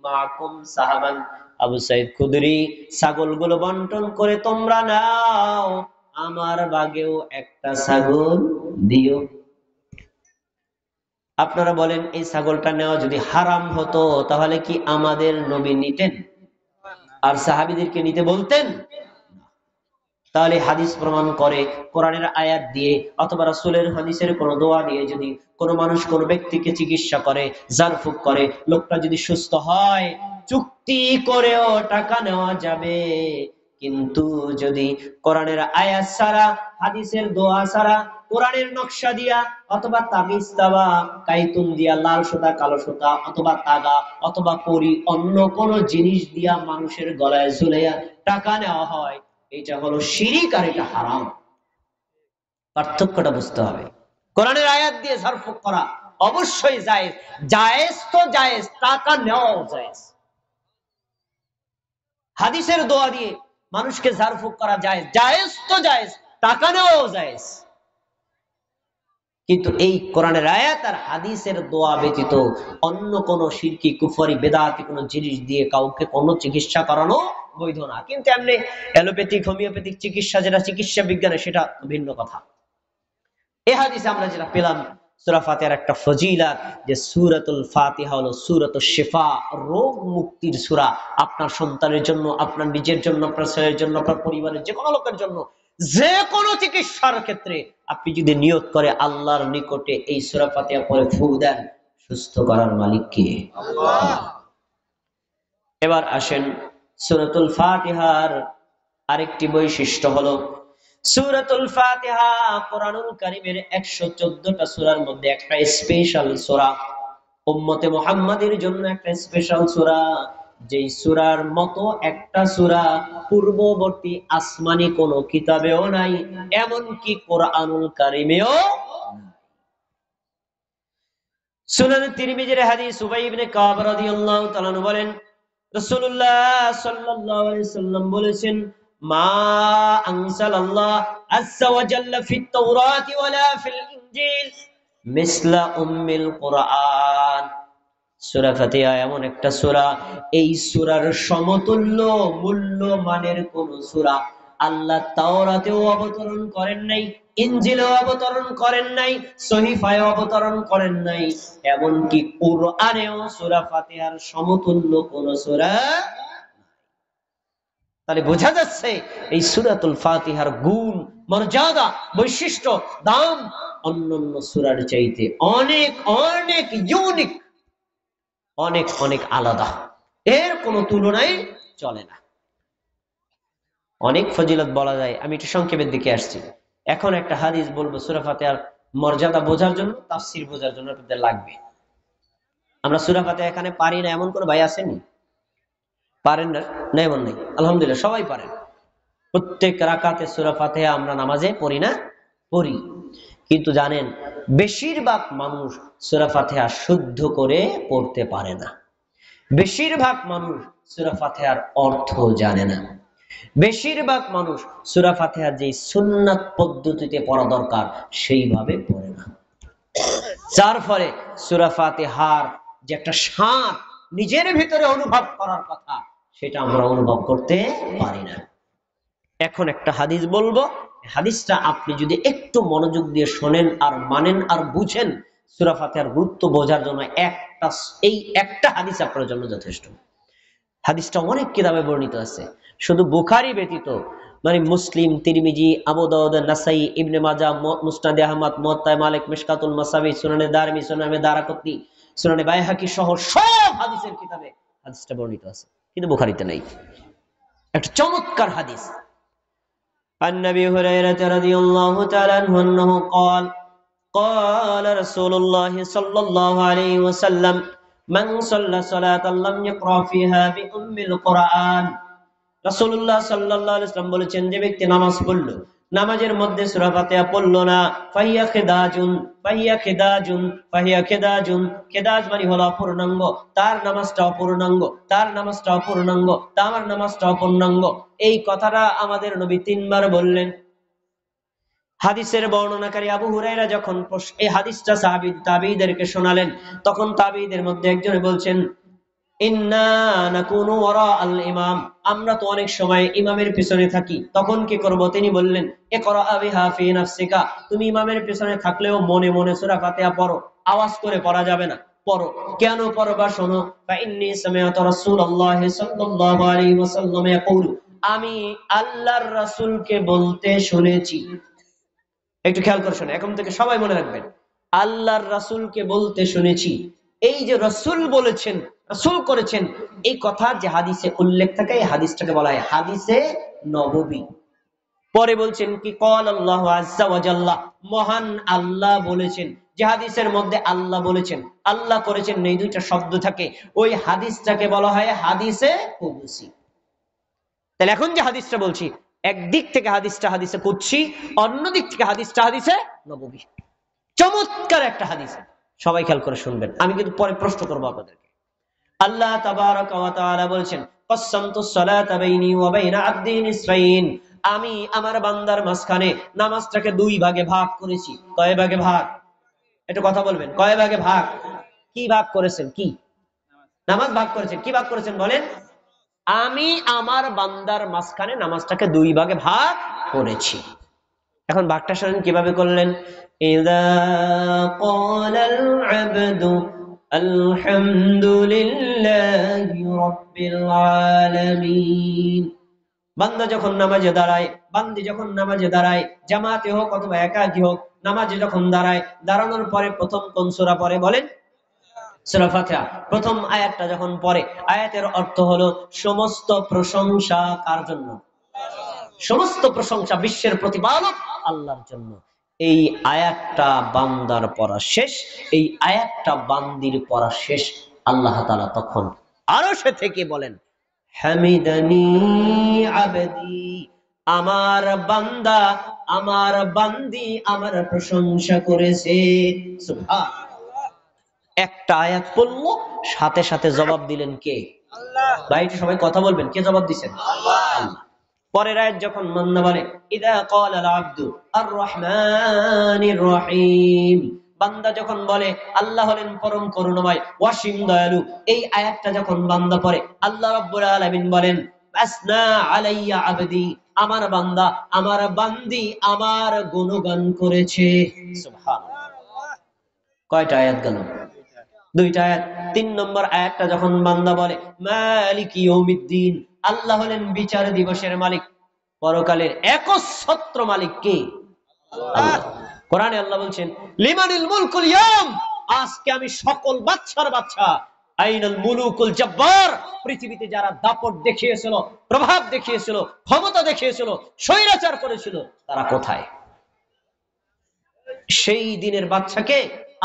মাকুম সাহাবান। আবু সাঈদ খুদরি, ছাগলগুলো বন্টন করে তোমরা নাও, আমার ভাগেও একটা ছাগল দিও। আপনারা বলেন, এই ছাগলটা নেওয়া যদি হারাম হতো তাহলে কি আমাদের নবী নিতেন আর সাহাবীদেরকে নিতে বলতেন? তাহলে হাদিস প্রমাণ করে, কোরআনের আয়াত দিয়ে অথবা রাসূলের হাদিসের কোন দোয়া দিয়ে যদি কোন মানুষ কোন ব্যক্তিকে চিকিৎসা করে, জারফুক করে, লোকটা যদি সুস্থ হয়, চুক্তি করেও টাকা নেওয়া যাবে। কিন্তু যদি কোরআনের আয়াত ছাড়া, হাদিসের দোয়া ছাড়া, কোরআনের নকশা দিয়া অথবা তাবিজ তাবা কাইতুন দিয়া, লাল সুতা কালো সুতা অথবা তাগা অথবা করি, অন্য কোন জিনিস দিয়া মানুষের গলায় ঝুলাইয়া টাকা নেওয়া হয়, এটা হলো শিরিক আর এটা হারাম। পার্থক্যটা বুঝতে হবে। কোরআনের আয়াত দিয়ে ঝাড়ফুঁক করা অবশ্যই জায়েজ, জায়েজ তো জায়েজ, টাকা নেওয়াও জায়েজ। হাদিসের দোয়া দিয়ে মানুষকে ঝাড়ফুঁক করা জায়েজ, জায়েজ তো জায়েজ, টাকা নেওয়াও জায়েজ। কিন্তু এই কোরআনের আয়াত আর হাদিসের দোয়া ব্যতীত অন্য কোন শিরকি কুফরি বেদাতি কোন জিনিস দিয়ে কাউকে কোনো চিকিৎসা করানো বৈধ না। কিন্তু এমনি অ্যালোপ্যাথিক হোমিওপ্যাথিক চিকিৎসা, যেটা চিকিৎসা বিজ্ঞানে, সেটা ভিন্ন কথা। এই হাদিসে আমরা যেটা পেলাম, সূরা ফাতিহার একটা ফজিলত, যে সূরাতুল ফাতিহা হলো সূরাতুশ শিফা, রোগ মুক্তির সূরা। আপনার সন্তানের জন্য, আপনার নিজের জন্য, আপনার ছেলের জন্য, আপনার পরিবারের যে কোনো লোকের জন্য, যে কোনো চিকিৎসার ক্ষেত্রে আপনি যদি নিয়ত করে আল্লাহর নিকটে এই সূরা ফাতিহা পড়ে ফু দেন, সুস্থ করার মালিক কে? আল্লাহ। এবার আসেন, সূরাতুল ফাতিহার আরেকটি বৈশিষ্ট্য হলো, সূরাতুল ফাতিহা কোরআনুল কারীমের 114টা সূরার মধ্যে একটা স্পেশাল সূরা, উম্মতে মুহাম্মাদের জন্য একটা স্পেশাল সূরা। যেই সূরার মতো একটা সূরা পূর্ববর্তী আসমানি কোন কিতাবেও নাই, এমনকি কোরআনুল কারীমেও। সুনান তিরমিজির হাদিস, উবাই ইবনে কাব রাদিয়াল্লাহু তাআলা আনহু বলেন, রাসূলুল্লাহ সাল্লাল্লাহু আলাইহি ওয়াসাল্লাম বলেছেন, মা আনজালাল্লাহ আযজা ওয়া জাল্লা ফিত তাওরাতি ওয়ালা ফিল ইনজিল মিসলা উম্মিল কুরআন। সূরা ফাতিহা এমন একটা সূরা, এই সূরার সমতুল্য মূল্যমানের কোন সূরা আল্লাহ তাওরাতেও অবতরণ করেন নাই, ইনজিলেও অবতরণ করেন নাই, সহিফায়ও অবতরণ করেন নাই, এমনকি কুরআনেও সূরা ফাতিহার সমতুল্য কোন সূরা। তাহলে বোঝা যাচ্ছে এই সূরাতুল ফাতিহার গুণ, মর্যাদা, বৈশিষ্ট্য, দাম অন্যান্য সূরার চাইতে অনেক অনেক ইউনিক, অনেক অনেক আলাদা, এর কোনো তুলনায় চলে না। অনেক ফজিলত বলা যায়, আমি একটু সংক্ষেপের দিকে আসছি। এখন একটা হাদিস বলবো সূরা ফাতিহার মর্যাদা বোঝার জন্য, তাফসীর বোঝার জন্য আপনাদের লাগবে। আমরা সূরা ফাতিহা এখানে পারি না এমন কোন ভাই আসেনি? পারেন না? না, এমন নেই, আলহামদুলিল্লাহ সবাই পারেন। প্রত্যেক রাকাতে সূরা ফাতিহা আমরা নামাজে পড়ি না? পড়ি। কিন্তু জানেন, বেশিরভাগ মানুষ সূরা ফাতিহা শুদ্ধ করে পড়তে পারে না। বেশিরভাগ মানুষ সূরা ফাতিহার অর্থ জানে না। বেশিরভাগ মানুষ সূরা ফাতিহার যে সুন্নাত পদ্ধতিতে পড়া দরকার সেইভাবে পড়ে না। যার ফলে সূরা ফাতিহার যে একটা স্বাদ নিজের ভিতরে অনুভব করার কথা, সেটা আমরা অনুভব করতে পারি না। এখন একটা হাদিস বলবো, হাদিসটা আপনি যদি একটু মনোযোগ দিয়ে শোনেন আর মানেন আর বুঝেন, সূরা ফাতিহার গুরুত্ব বোঝার জন্য এই একটা হাদিস আপনার জন্য যথেষ্ট। হাদিসটা অনেক কিতাবে বর্ণিত আছে, শুধু বুখারী ব্যতীত, মানে মুসলিম, তিরমিজি, আবু দাউদ, নাসাই, ইবনে মাজাহ, মুসনাদ আহমদ, মুওয়াত্তা মালিক, মিশকাতুল মাসাবি, সুনানে দারমি, সুনানে দারাকুতনি, সুনানে বাইহাকি সহ সব হাদিসের কিতাবে হাদিসটা বর্ণিত আছে, কিন্তু বুখারীতে নাই। একটা চমৎকার হাদিস। عن أبي هريرة رضي الله تعالى عنه أنه قال قال رسول الله صلى الله عليه وسلم من صلى صلاة لم يقرأ فيها بأم القرآن। রাসূলুল্লাহ সাল্লাল্লাহু আলাইহি ওয়াসাল্লাম বলেছেন, যে ব্যক্তি নামাজ পড়লো, নামাজের মধ্যে সূরা ফাতিহা পড়লো না, ফাহিয়া খিদাজুন, ফাহিয়া খিদাজুন, ফাহিয়া খিদাজুন, খিদাজ মানে হলো অপূর্ণাঙ্গ, তার নামাজটা অপূর্ণাঙ্গ, তার নামাজটা অপূর্ণাঙ্গ, তার নামাজটা অপূর্ণাঙ্গ। এই কথাটা আমাদের নবী 3 বার বললেন। হাদিসের বর্ণনাকারী আবু হুরায়রা যখন এই হাদিসটা সাহাবী তাবেঈদেরকে শোনালেন, তখন তাবেঈদের মধ্যে একজন বলছেন, ইন্না নাকুনু ওয়ারা আল ইমাম, আমরা তো অনেক সময় ইমামের পিছনে থাকি, তখন কি করব? তিনি বললেন ইকরা বিহা ফি নাফসিকা, তুমি ইমামের পিছনে থাকলেও মনে মনে সূরা ফাতিহা পড়ো, আওয়াজ করে পড়া যাবে না, পড়ো। কেন পড়বা? শোনো, ফা ইন্নী সামিআতু রাসূলুল্লাহ সাল্লাল্লাহু আলাইহি ওয়াসাল্লাম ইয়াকুলু, আমি আল্লাহর রাসূলকে বলতে শুনেছি। একটু খেয়াল করে শোনো, এখন থেকে সবাই মনে রাখবেন, আল্লাহর রাসূলকে বলতে শুনেছি। এই যে রাসূল বলেছেন, রাসূল করেছেন, এই কথা যে হাদিসে উল্লেখ থাকে, এই হাদিসটাকে বলা হয় হাদিসে নববী। পরে বলছেন কি, ক্বাল আল্লাহু আযজা ওয়া জাল্লা, মহান আল্লাহ বলেছেন। যে হাদিসের মধ্যে আল্লাহ বলেছেন, আল্লাহ করেছেন, এই দুইটা শব্দ থাকে, ওই হাদিসটাকে বলা হয় হাদিসে কুদসি। তাহলে এখন যে হাদিসটা বলছি, একদিক থেকে হাদিসটা হাদিসে কুদসি, অন্য দিক থেকে হাদিসটা হাদিসে নববী। চমৎকার একটা হাদিস, সবাই খেয়াল করে শুনবেন, আমি কিন্তু পরে প্রশ্ন করবো আপনাদেরকে। আল্লাহ তাবারাকা ওয়া তাআলা বলেছেন, কসসামতুস সালাতা বাইনি ওয়া বাইনা আবদি নিসফাইন, আমি আমার বান্দার মাঝখানে নামাজটাকে দুই ভাগে ভাগ করেছি। কয় ভাগে ভাগ? একটু কথা বলবেন, কয় ভাগে ভাগ? কি ভাগ করেছেন? কি নামাজ ভাগ করেছেন? কি ভাগ করেছেন বলেন? আমি আমার বান্দার মাঝখানে নামাজটাকে দুই ভাগে ভাগ করেছি। এখন ভাগটা শোনেন কিভাবে করলেন। ইযা ক্বালাল আবদু আলহামদুলিল্লাহি রাব্বিল আলামিন, বান্দা যখন নামাজে দাঁড়ায়, বান্দি যখন নামাজে দাঁড়ায়, জামাতে হোক অথবা একাকী হোক, নামাজে যখন দাঁড়ায়, দাঁড়ানোর পরে প্রথম কোন সূরা পড়ে বলেন? সূরা ফাতিহা। প্রথম আয়াতটা যখন পড়ে, আয়াতের অর্থ হলো সমস্ত প্রশংসা কার জন্য? সমস্ত প্রশংসা বিশ্বের প্রতিপালক আল্লাহর জন্য। এই আয়াতটা বান্দার পড়া শেষ, এই আয়াতটা বান্দির পড়া শেষ, আল্লাহ তাআলা তখন আরশে থেকে বলেন, হামিদানি আবদি, আমার বান্দা, আমার বান্দি আমার প্রশংসা করেছে। সুবহানাল্লাহ। একটা আয়াত পড়লো, সাথে সাথে জবাব দিলেন কে? আল্লাহ। ভাই সবাই কথা বলবেন, কে জবাব দিচ্ছেন? আল্লাহ। পরের আয়াত যখন বান্দা বলে ইদা ক্বালাল আবদু আর রহমানির রহিম, বান্দা যখন বলে আল্লাহ হলেন পরম করুণাময় অসীম দয়ালু, এই আয়াতটা যখন বান্দা পড়ে, আল্লাহ রাব্বুল আলামিন বলেন আসনা আলাইয়া আবদি, আমার বান্দা, আমার বান্দি আমার গুণগান করেছে। সুবহানাল্লাহ। কয়টা আয়াত গেল? দুইটা আয়াত। তিন নম্বর আয়াতটা যখন বান্দা বলে মালিকি ইয়াউমিদ্দিন, আল্লাহ হলেন বিচার দিবসের মালিক, পরকালের একচ্ছত্র মালিক কে? আল্লাহ। কোরআনে আল্লাহ বলছেন লিমানিল মুলকুল ইয়াম, আজকে আমি সকল বাদশার বাদশা। আইনাল মুলুকুল জব্বার, পৃথিবীতে যারা দাপট দেখিয়েছিল, প্রভাব দেখিয়েছিল, ক্ষমতা দেখিয়েছিল, স্বৈরাচার করেছিল, তারা কোথায়? সেই দিনের বাদশাকে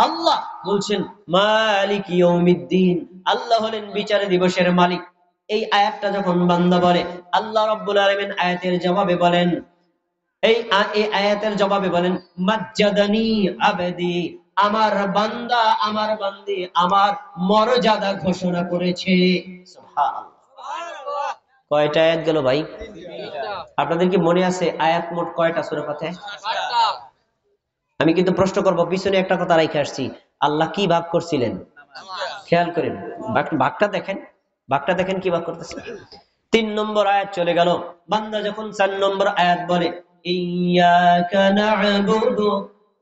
আল্লাহ বলছেন মালিক ইয়াউমিদ্দিন, আল্লাহ হলেন বিচার দিবসের মালিক। এই আয়াতটা যখন বান্দা বলে, আল্লাহ রাব্বুল আলামিন আয়াতের জবাবে বলেন, এই আয়াতের জবাবে বলেন মাজ্জাদানি আবদি, আমার বান্দা, আমার বান্দি আমার মর্যাদা ঘোষণা করেছে। সুবহানাল্লাহ। কয়টা আয়াত গেল ভাই? আপনাদের কি মনে আছে আয়াত মোট কয়টা সূরা ফাতিহা? আমি কিন্তু প্রশ্ন করব, পিছনে একটা কথা রেখে আসছি, আল্লাহ কি ভাগ করছিলেন? খেয়াল করেন, ভাগটা দেখেন, ভাগটা দেখেন কি ভাগ করতেছে। 3 নম্বর আয়াত চলে গেল, বান্দা যখন 4 নম্বর আয়াত বলে ইয়াকা না'বুদু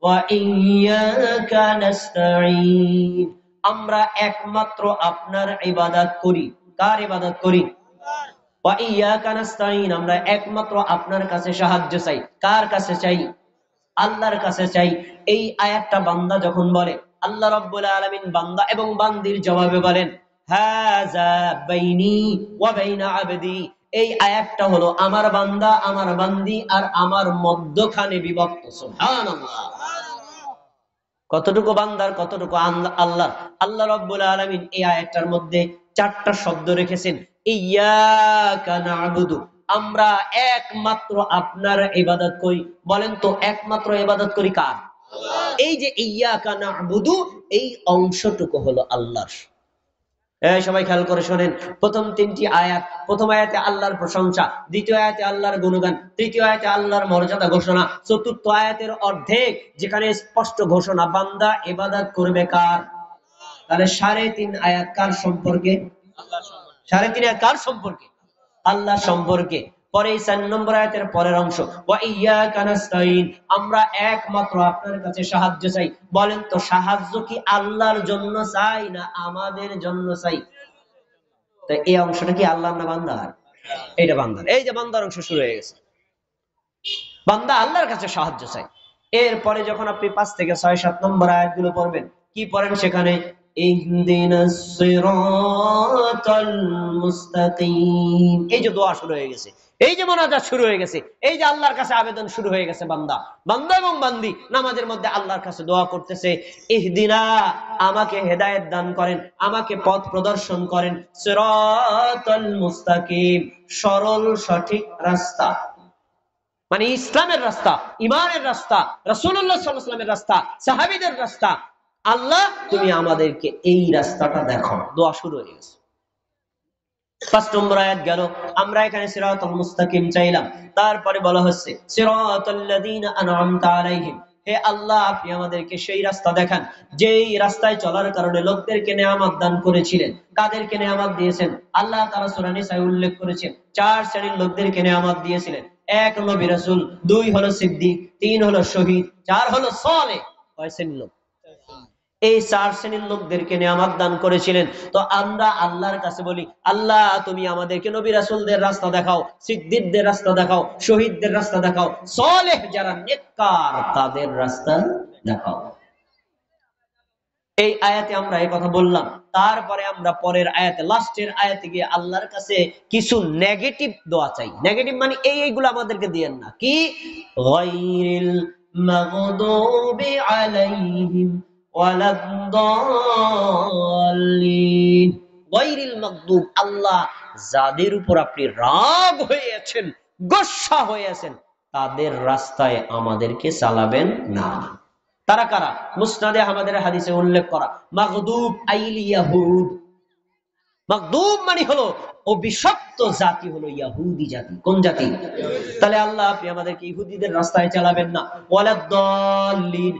ওয়া ইয়াকা নাস্তাঈন, আমরা একমাত্র আপনার ইবাদত করি। কার ইবাদত করি? ওয়া ইয়াকা নাস্তাঈন, আমরা একমাত্র আপনার কাছে সাহায্য চাই। কার কাছে চাই? আল্লাহর কাছে চাই। এই আয়াতটা বান্দা যখন বলে, আল্লাহ রাব্বুল আলামিন বান্দা এবং বান্দির জবাবে বলেন হাযা বাইনি ওয়া বাইনা আবদি, এই আয়াতটা হলো আমার বান্দা, আমার বান্দি আর আমার মধ্যখানে বিভক্ত। সুবহানাল্লাহ। কতটুকু বান্দার, কতটুকু আল্লাহ? আল্লাহ রাব্বুল আলামিন এই আয়াতটার মধ্যে 4টা শব্দ রেখেছেন। ইয়াকা না'বুদু, আমরা একমাত্র আপনার ইবাদত করি। বলেন তো একমাত্র ইবাদত করি কার? আল্লাহ। এই যে ইয়াকা না'বুদু, এই অংশটুকু হলো আল্লাহর। সবাই খেয়াল করে শোনেন, প্রথম 3টি আয়াত, প্রথম আয়াতে আল্লাহর প্রশংসা, দ্বিতীয় আয়াতে আল্লাহর গুণগান, তৃতীয় আয়াতে আল্লাহর মর্যাদা ঘোষণা, চতুর্থ আয়াতের অর্ধেক যেখানে স্পষ্ট ঘোষণা বান্দা ইবাদত করবে কার? তাহলে 3.5 আয়াত কার সম্পর্কে? 3.5 আয়াত কার সম্পর্কে? আল্লাহ সম্পর্কে। পরে 4 নম্বর আয়াতের পরের অংশ, ওয়া ইয়্যাকা নাস্তাইন, আমরা একমাত্র আপনার কাছে সাহায্য চাই। বলেন তো সাহায্য কি আল্লাহর জন্য চাই না আমাদের জন্য চাই? তো এই অংশটা কি আল্লাহর না বান্দার? এইটা বান্দার। এই যে বান্দার অংশ শুরু হয়ে গেছে, বান্দা আল্লাহর কাছে সাহায্য চাই। এরপরে যখন আপনি 5 থেকে 6, 7 নম্বর আয়াতগুলো পড়বেন, কি পড়েন সেখানে? ইহদিনাস সিরাতাল মুস্তাকিম। এই যে দোয়া শুরু হয়ে গেছে, এই যে মোনাজাত শুরু হয়ে গেছে, এই যে আল্লাহর কাছে আবেদন শুরু হয়ে গেছে। বান্দা বান্দা এবং বান্দি নামাজের মধ্যে আল্লাহর কাছে দোয়া করতেছে, ইহদিনা, আমাকে হেদায়েত দান করেন, আমাকে পথ প্রদর্শন করেন, সিরাতাল মুস্তাকিম, সরল সঠিক রাস্তা, মানে ইসলামের রাস্তা, ইমানের রাস্তা, রাসূলুল্লাহ সাল্লাল্লাহু আলাইহি ওয়াসাল্লামের রাস্তা, সাহাবীদের রাস্তা। আল্লাহ তুমি আমাদেরকে এই রাস্তাটা দেখাও। দোয়া শুরু হয়ে গেছে। 5 নম্বর আয়াত গেল, আমরা এখানে সিরাতাল মুস্তাকিম চাইলাম। তারপরে বলা হচ্ছে সিরাতাল্লাযীনা আন'আমতা আলাইহিম, হে আল্লাহ আপনি আমাদেরকে সেই রাস্তা দেখান যেই রাস্তায় চলার কারণে লোকদেরকে নেয়ামত দান করেছিলেন। কাদেরকে নেয়ামত দিয়েছেন? আল্লাহ তাআলা সূরা নিসায় উল্লেখ করেছেন 4 শ্রেণীর লোকদেরকে নেয়ামত দিয়েছিলেন। 1 নবী রাসূল, 2 হলো সিদ্দিক, 3 হলো শহীদ, 4 হলো সালেহ। কয় শ্রেণীর লোক? এই 4 শ্রেণীর লোকদেরকে নেয়ামত দান করেছিলেন। তো আমরা আল্লাহর কাছে বলি, আল্লাহ তুমি আমাদেরকে নবী রাসূলদের রাস্তা দেখাও, সিদ্দিকদের রাস্তা দেখাও, শহীদদের রাস্তা দেখাও, সালেহ যারা নেককার তাদের রাস্তা দেখাও। এই আয়াতে আমরা এই কথা বললাম। তারপরে আমরা পরের আয়াতে, লাস্টের আয়াতে গিয়ে আল্লাহর কাছে কিছু নেগেটিভ দোয়া চাই। নেগেটিভ মানে এইগুলো আমাদেরকে দিয়েন না। কি? গায়রিল মাগদুবি আলাইহিম ওয়ালাদ-দাল্লিন। গায়রিল মাগদুব, আল্লাহ যাদের উপর আপনি রাগ হয়ে আছেন, গোসা হয়ে আছেন, তাদের রাস্তায় আমাদেরকে চালাবেন না। তারা কারা? মুসনাদে আহমদের হাদিসে উল্লেখ করা মাগদুব আইল ইয়াহুদ। মাগদুব মানে হলো অভিশপ্ত জাতি, হলো ইয়াহুদি জাতি। কোন জাতি? তাহলে আল্লাহ আপনি আমাদেরকে ইহুদিদের রাস্তায় চালাবেন না। ওয়ালাদ-দাল্লিন,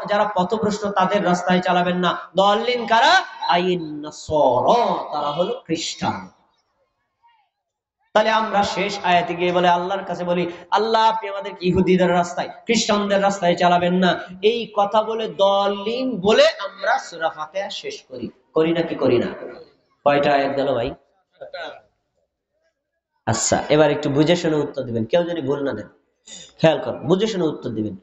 যারা পথভ্রষ্ট তাদের রাস্তায় চালাবেন না। দাল্লিন কারা? আইন নাসারা, তারা হলো খ্রিস্টান। তাহলে আমরা শেষ আয়াতে গিয়ে বলে আল্লাহর কাছে বলি, আল্লাহ আপনি আমাদেরকে ইহুদিদের রাস্তায়, খ্রিস্টানদের রাস্তায় চালাবেন না। এই কথা বলে দলিন বলে আমরা সূরা ফাতিহা শেষ করি। করি না কি করি না? কয়টা আয়াত গেল ভাই? আচ্ছা, এবার একটু বুঝে শুনে উত্তর দিবেন, কেউ যদি ভুল না দেন। খেয়াল করুন, বুঝে শুনে উত্তর দিবেন।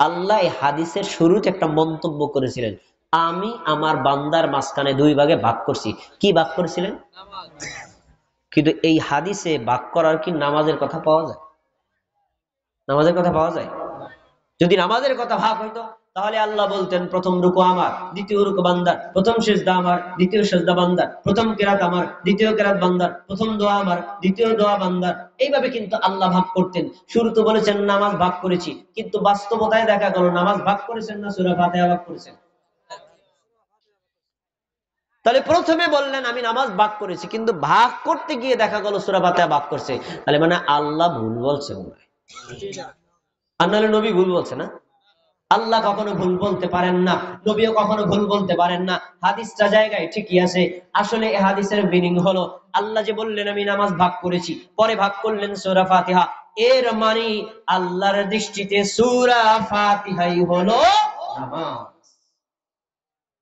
আল্লাহ এই হাদিসের শুরুতে একটা মন্তব্য করেছিলেন, আমি আমার বান্দার মাঝখানে 2 ভাগে ভাগ করছি। কি ভাগ করেছিলেন? কিন্তু এই হাদিসে ভাগ করার কি নামাজের কথা পাওয়া যায়? নামাজের কথা পাওয়া যায়? যদি নামাজের কথা ভাগ হইতো তাহলে আল্লাহ বলতেন প্রথম রুকু আমার, দ্বিতীয় রুকু বান্দার, প্রথম সিজদা আমার, দ্বিতীয় সিজদা বান্দার, প্রথম কিরাত আমার, দ্বিতীয় কিরাত বান্দার, প্রথম দোয়া আমার, দ্বিতীয় দোয়া বান্দার। এইভাবে কিন্তু আল্লাহ ভাগ করতেন। শুরুতে বলেছেন নামাজ ভাগ করেছি, কিন্তু বাস্তবতায় দেখা গেল নামাজ ভাগ করেছেন না সূরা ফাতিহা ভাগ করেছেন? তাহলে প্রথমে বললেন আমি নামাজ ভাগ করেছি, কিন্তু ভাগ করতে গিয়ে দেখা গেল সূরা ফাতিহা ভাগ করছে। তাহলে মানে আল্লাহ ভুল বলছে মনে হয়। আর নাহলে নবী ভুল বলছে না? আল্লাহ কখনো ভুল বলতে পারেন না, নবীও কখনো ভুল বলতে পারেন না। হাদিসটা জায়গায় ঠিকই আছে। আসলে এই হাদিসের মিনিং হলো, আল্লাহ যে বললেন আমি নামাজ ভাগ করেছি, পরে ভাগ করলেন সূরা ফাতিহা, এর মানে আল্লাহর দৃষ্টিতে সূরা ফাতিহাই হলো নামাজ।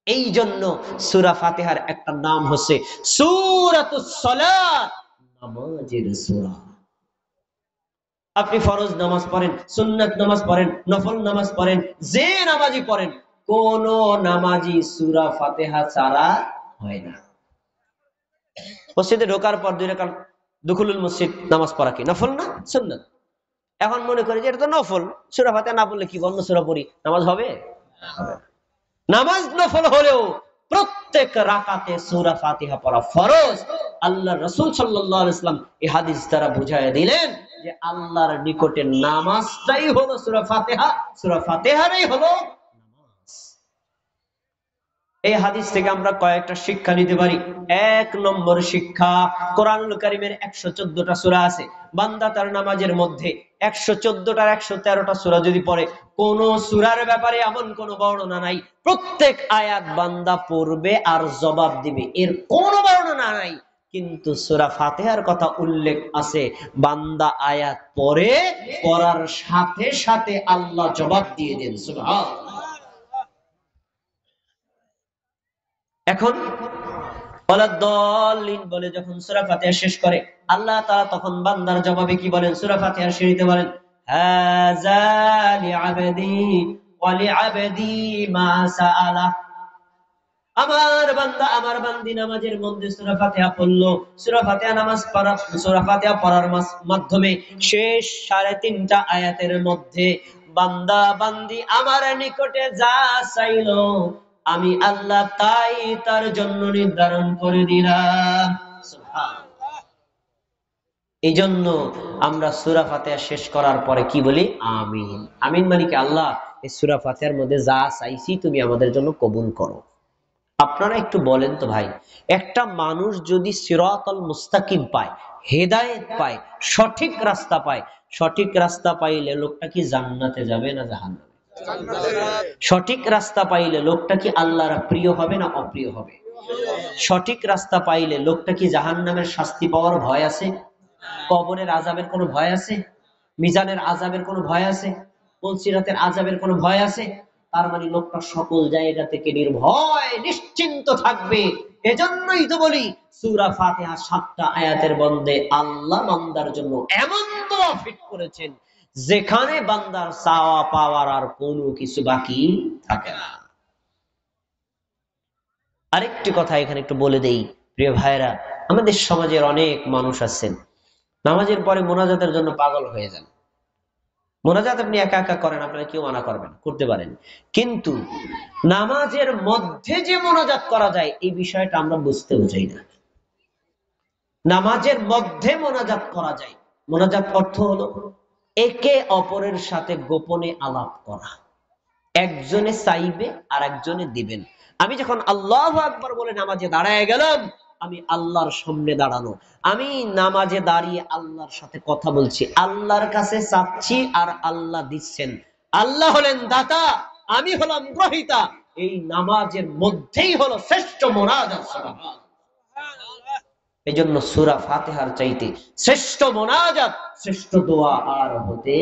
এই জন্য সূরা ফাতিহার একটা নাম হচ্ছে সূরাতুস সালাত, নামাজের সূরা। আপনি ফরজ নামাজ পড়েন, সুন্নাত নামাজ পড়েন, নফল নামাজ পড়েন, যে নামাজই পড়েন, কোন নামাজই সূরা ফাতিহা ছাড়া হয় না। মসজিদে ঢোকার পর 2 রাকাত দুখুলুল মসজিদ নামাজ পড়া কি নফল না সুন্নাত? এখন মনে করি যে এটা তো নফল, সূরা ফাতিহা না পড়লে কি অন্য সূরা পড়ি, নামাজ হবে? হবে না। নামাজ নফল হলেও প্রত্যেক রাকাতে সূরা ফাতিহা পড়া ফরজ। আল্লাহর রাসূল সাল্লাল্লাহু আলাইহি ওয়াসাল্লাম এই হাদিস দ্বারা বুঝায় দিলেন যে আল্লাহর নিকটে নামাজটাই হলো সূরা ফাতিহা, সূরা ফাতিহারই হলো নামাজ। এই হাদিস থেকে আমরা কয়েকটা শিক্ষা নিতে পারি। এক নম্বর শিক্ষা, কোরআনুল কারীমের 114টা সূরা আছে। বান্দা তার নামাজের মধ্যে 114টার 113টা সূরা যদি পড়ে, কোন সূরার ব্যাপারে এমন কোন বর্ণনা নাই প্রত্যেক আয়াত বান্দা পড়বে আর জবাব দিবে, এর কোন বর্ণনা নাই। কিন্তু সূরা ফাতিহার কথা উল্লেখ আছে, বান্দা আয়াত পড়ে, পড়ার সাথে সাথে আল্লাহ জবাব দিয়ে দেন। সুবহানাল্লাহ। এখন বলে যখন সূরা ফাতিহা শেষ করে, আল্লাহ তাআলা তখন বান্দার জবাবে কি বলেন? সূরা ফাতিহার শুরুতে বলেন, হাযা লিআবদি ওয়া লিআবদি মা সাআলা। আমার বান্দা, আমার বান্দি নামাজের মধ্যে সূরা ফাতিহা পড়লো। সূরা ফাতিহা সূরা ফাতিহা পড়ার মাধ্যমে শেষ 3.5টা আয়াতের মধ্যে বান্দা বান্দি আমার নিকটে যা চাইলো, আমি আল্লাহ তাই তার জন্য নির্ধারণ করে দিলাম। সুবহানাল্লাহ। এই জন্য আমরা সূরা ফাতিহা শেষ করার পরে কি বলি? আমিন। আমিন মানে কি? আল্লাহ, এই সূরা ফাতিহার মধ্যে যা চাইছি তুমি আমাদের জন্য কবুল করো। আপনারা একটু বলেন তো ভাই, একটা মানুষ যদি সিরাতাল মুস্তাকিম পায়, হেদায়েত পায়, সঠিক রাস্তা পায়, সঠিক রাস্তা পাইলে লোকটা কি জান্নাতে যাবে না জাহান্নামে? সঠিক রাস্তা পাইলে লোকটা কি আল্লাহর প্রিয় হবে না অপ্রিয় হবে? সঠিক রাস্তা পাইলে লোকটা কি জাহান্নামের শাস্তি পাওয়ার ভয় আছে? কবরের আযাবের কোনো ভয় আছে? মিজানের আযাবের কোনো ভয় আছে? পুলসিরাতের আযাবের কোনো ভয় আছে? তার মানে লোকটা সকল জায়গা থেকে নির্ভয় নিশ্চিন্ত থাকবে। এজন্যই তো বলি সূরা ফাতিহা 7টা আয়াতের মধ্যে আল্লাহ বান্দার জন্য এমন দোয়া ফিট করেছেন যেখানে বান্দার চাওয়া পাওয়ার আর কোনো কিছু বাকি থাকে না। আরেকটি কথা এখানে একটু বলে দেই, প্রিয় ভাইরা, আমাদের সমাজের অনেক মানুষ আছেন নামাজের পরে মোনাজাতের জন্য পাগল হয়ে যান। মোনাজাত আপনি একা একা করেন, আপনারা কেউ মানা করবেন, করতে পারেন, কিন্তু নামাজের মধ্যে যে মোনাজাত করা যায় এই বিষয়টা আমরা বুঝতেও চাই না। নামাজের মধ্যে মোনাজাত করা যায়। মোনাজাত অর্থ হলো একে অপরের সাথে গোপনে আলাপ করা। একজনে চাইবে আর একজনে দিবেন। আমি যখন আল্লাহু আকবার বলে নামাজে দাঁড়ায় গেলাম, আমি আল্লাহর সামনে দাঁড়ানো, আমি নামাজে দাঁড়িয়ে আল্লাহর সাথে কথা বলছি, আল্লাহর কাছে চাচ্ছি আর আল্লাহ দিচ্ছেন। আল্লাহ হলেন দাতা, আমি হলাম গ্রহীতা। এই নামাজের মধ্যেই হলো শ্রেষ্ঠ মোনাজাত। সুবহানাল্লাহ। এই জন্য সূরা ফাতিহার চাইতে শ্রেষ্ঠ মোনাজাত, শ্রেষ্ঠ দোয়া আর হতে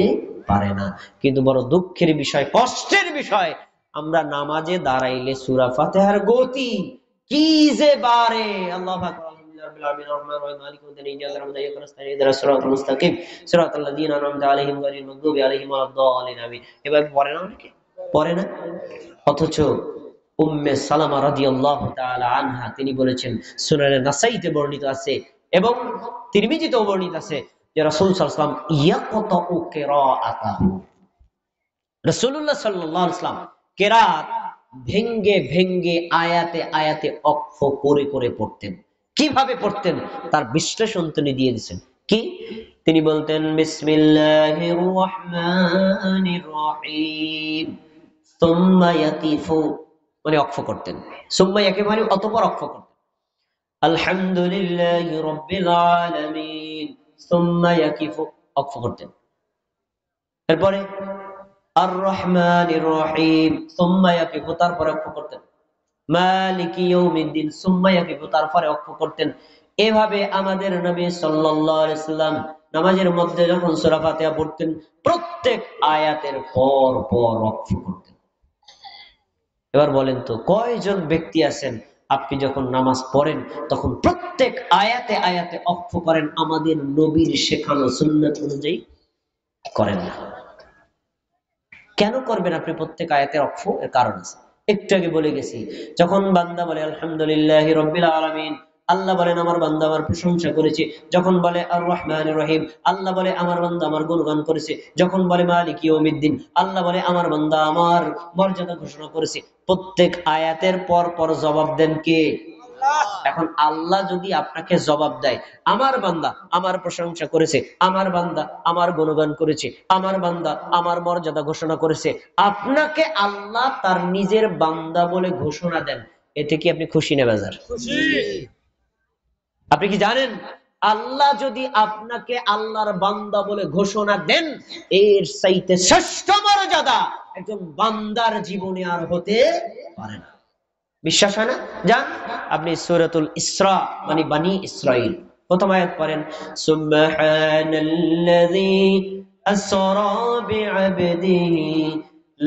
পারে না। কিন্তু বড় দুঃখের বিষয়, কষ্টের বিষয়, আমরা নামাজে দাঁড়াইলে সূরা ফাতিহার গতি কি যে বাড়ে। আল্লাহু আকবার, আলহামদুলিল্লাহি রাব্বিল আলামিন, আর-রাহমানির রাহিম, মালিকি ইয়াউমিদ্দিন, ইyyaka না'বুদু ওয়া ইyyaka নাস্তাঈন, ইহদিনাস সিরাতাল মুস্তাকিম, সিরাতাল লাযীনা আন'আমতা আলাইহিম গায়রিল মাগদুবি আলাইহিম ওয়ালাদ-দাল্লিন। আমিন। এভাবে পড়ে না অনেকে? পড়ে না? অথচ উম্মে সালামা রাদিয়াল্লাহু তাআলা আনহা তিনি বলেছেন, সুনানে নাসাইতে বর্ণিত আছে এবং তিরমিজিতেও বর্ণিত আছে যে রাসূল সাল্লাল্লাহু আলাইহি ওয়াসাল্লাম ইয়াকতাউ কিরাআতাহু, রাসূলুল্লাহ সাল্লাল্লাহু আলাইহি ওয়াসাল্লাম কিরাত ভেঙ্গে ভেঙ্গে আয়াতে আয়াতে অক্ষ করে করে পড়তেন। কিভাবে পড়তেন তার বিশ্লেষণ তিনি দিয়ে দিয়েছেন। কি? তিনি বলতেন, বিসমিল্লাহির রহমানির রহিম, সুম্মা ইয়াকিফু, মানে অক্ষ করতেন, সুম্মা ইয়াকিফু মানে অতঃপর অক্ষ করতেন, আলহামদুলিল্লাহি রাব্বিল আলামিন, সুম্মা ইয়াকিফু, অক্ষ করতেন। এরপরে আর রহমানির রহিম, সুম্মা ইয়াকিফু, তারপরে অক্ষ করতেন, মালিকি ইয়াউমিদ্দিন, সুম্মা ইয়াকিফু, তারপরে অক্ষ করতেন। এভাবে আমাদের নবী সাল্লাল্লাহু আলাইহি ওয়াসাল্লাম নামাজের মধ্যে যখন সূরা ফাতিহা পড়তেন প্রত্যেক আয়াতের পর পর অক্ষ করতেন। এবার বলেন তো কয়জন ব্যক্তি আছেন আপনি যখন নামাজ পড়েন তখন প্রত্যেক আয়াতে আয়াতে অক্ষ করেন, আমাদের নবীর শেখানো সুন্নাত অনুযায়ী করেন না? কেন করবেন আপনি প্রত্যেক আয়াতের অক্ষ? এর কারণ আছে, একটু আগে বলে গেছি। যখন বান্দা বলে আলহামদুলিল্লাহি রাব্বিল আলামিন, আল্লাহ বলেন আমার বান্দা আমার প্রশংসা করেছে। যখন বলে আর রহমানির রহিম, আল্লাহ বলে আমার বান্দা আমার গুণগান করেছে। যখন বলে মালিকি ইয়াউমিদ্দিন, আল্লাহ বলে আমার বান্দা আমার মর্যাদা ঘোষণা করেছে। প্রত্যেক আয়াতের পর পর জবাব দেন কে? এখন আল্লাহ যদি আপনাকে জবাব দেয়, আমার বান্দা আমার প্রশংসা করেছে, আমার বান্দা আমার গুণগান করেছে, আমার বান্দা আমার মর্যাদা ঘোষণা করেছে, আপনাকে আল্লাহ তার নিজের বান্দা বলে ঘোষণা দেন, এতে কি আপনি খুশি না বেজার? আপনি কি জানেন আল্লাহ যদি আপনাকে আল্লাহর বান্দা বলে ঘোষণা দেন, এর চাইতে শ্রেষ্ঠ মর্যাদা একজন বান্দার জীবনে আর হতে পারে না। বিশ্বাস হয় না? যান আপনি সূরাতুল ইসরা মানে বনি ইসরাইল প্রথম আয়াত পড়েন, সুবহানাল্লাযী আসরা বিআবদিহি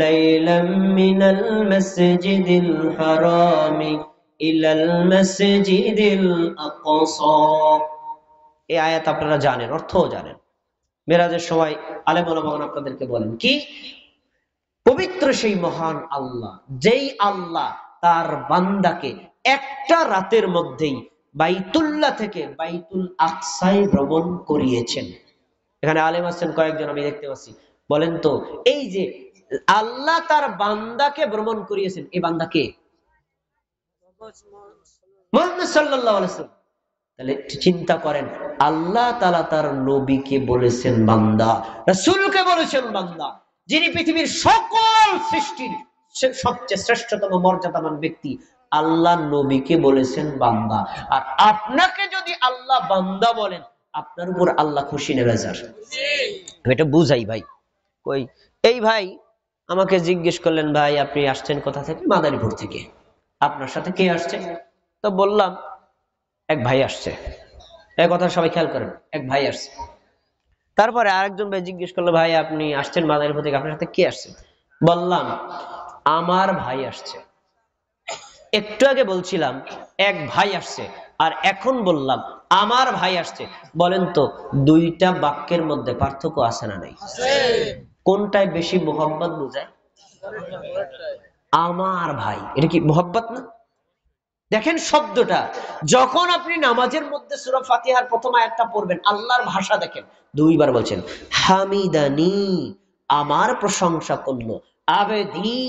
লাইলাম মিনাল মাসজিদিল হারামি ইলাল মাসজিদিল আকসা। এই আয়াত আপনারা জানেন, অর্থও জানেন। মেরাজের সময় আলেম ওলামাগণ আপনাদেরকে বলেন কি, পবিত্র সেই মহান আল্লাহ, যেই আল্লাহ তার বান্দাকে একটা রাতের মধ্যেই বাইতুল্লাহ থেকে বাইতুল আকসায় ভ্রমণ করিয়েছেন। এখানে আলেম আছেন কয়েকজন, আমি দেখতে পাচ্ছি। বলেন তো, এই যে আল্লাহ তার বান্দাকে ভ্রমণ করিয়েছেন, এই বান্দাকে মুহাম্মদ সাল্লাল্লাহু আলাইহি ওয়াসাল্লাম। তাহলে চিন্তা করেন, আল্লাহ তাআলা তার নবীকে বলেছেন বান্দা, রাসূলকে বলেছেন বান্দা, যিনি পৃথিবীর সকল সৃষ্টির সবচেয়ে শ্রেষ্ঠতম মর্যাদাবান ব্যক্তি, আল্লাহ নবীকে বলেছেন বান্দা। আর আপনাকে যদি আল্লাহ বান্দা বলেন, আপনার উপর আল্লাহ খুশি না বেজার? আমি এটা বুঝাই ভাই। কই এই ভাই আমাকে জিজ্ঞেস করলেন, ভাই আপনি আসছেন কোথা থেকে? মাদারীপুর থেকে। আপনার সাথে কে আসছে? তো বললাম এক ভাই আসছে। এই কথা সবাই খেয়াল করেন, এক ভাই আসছে। তারপরে আরেকজন ভাই জিজ্ঞেস করলো, ভাই আপনি আসছেন মাদারীপুর থেকে, আপনার সাথে কে আসছে? বললাম আমার ভাই আসছে। একটু আগে বলছিলাম এক ভাই আসছে, আর এখন বললাম আমার ভাই আসছে। বলেন তো, দুইটা বাক্যের মধ্যে পার্থক্য আছে না নাই? কোনটায় বেশি মোহাব্বত বোঝায়? আমার ভাই, এটা কি মোহাব্বত না? দেখেন শব্দটা, যখন আপনি নামাজের মধ্যে সূরা ফাতিহার প্রথম আয়াতটা পড়বেন, আল্লাহর ভাষা দেখেন, দুইবার বলছেন হামিদানি, আমার প্রশংসা করলো, আবেদি,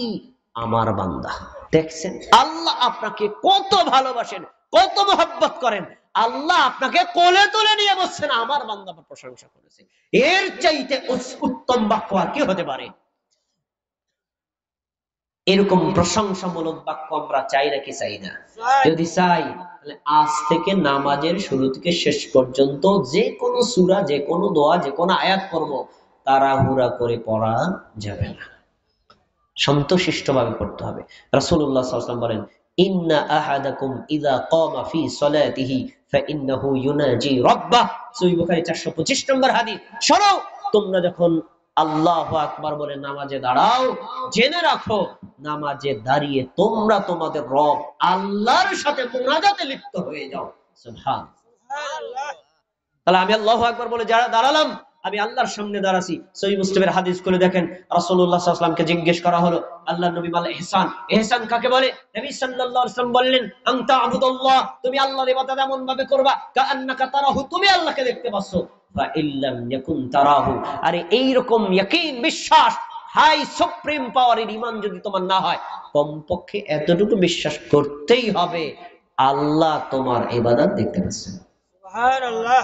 আমার বান্দা। দেখছেন আল্লাহ আপনাকে কত ভালোবাসেন, কত মহব্বত করেন। আল্লাহ আপনাকে কোলে তুলে নিয়ে বলছেন আমার বান্দা প্রশংসা করেছে। এর চাইতে উত্তম বাক্য আর কি হতে পারে? এরকম প্রশংসামূলক বাক্য আমরা চাই নাকি চাই না? যদি চাই, তাহলে আজ থেকে নামাজের শুরু থেকে শেষ পর্যন্ত যে কোনো সূরা, যে কোনো দোয়া, যে কোনো আয়াত পড়বো, তাড়াহুড়া করে পড়া যাবে না, শান্তশিষ্টভাবে পড়তে হবে। রাসূলুল্লাহ সাল্লাল্লাহু আলাইহি ওয়াসাল্লাম বলেন, ইন্না আহাদাকুম ইযা ক্বামা ফি সলাতিহি ফাইন্নাহু ইউনাজি রাব্বাহ। সহিহ বুখারী 425 নম্বর হাদিস। শোনো, তোমরা যখন আল্লাহু আকবার বলে নামাজে দাঁড়াও, জেনে রাখো নামাজে দাঁড়িয়ে তোমরা তোমাদের রব আল্লাহর সাথে মুনাজাতে লিপ্ত হয়ে যাও। সুবহানাল্লাহ। তাহলে আমি আল্লাহু আকবার বলে যারা দাঁড়ালাম, আমি আল্লাহর সামনে দাঁড়াছি। সহিহ মুসলিমের হাদিস করে দেখেন, রাসূলুল্লাহ সাল্লাল্লাহু আলাইহি ওয়াসাল্লামকে জিজ্ঞেস করা হলো, আল্লাহর নবী বলেন ইহসান, ইহসান কাকে বলে? নবী সাল্লাল্লাহু আলাইহি ওয়াসাল্লাম বললেন, আনতা আবুদুল্লাহ, তুমি আল্লাহর ইবাদত এমন ভাবে করবা কাআন্নাকা তারাহু, তুমি আল্লাহকে দেখতে পাচ্ছো। ফা ইল্লাম ইয়াকুন তারাহু, আরে এইরকম ইয়াকিন, বিশ্বাস, হাই সুপ্রিম পাওয়ারের ঈমান যদি তোমার না হয়, কমপক্ষে এতটুকু বিশ্বাস করতেই হবে আল্লাহ তোমার ইবাদত দেখতে পাচ্ছেন। সুবহানাল্লাহ।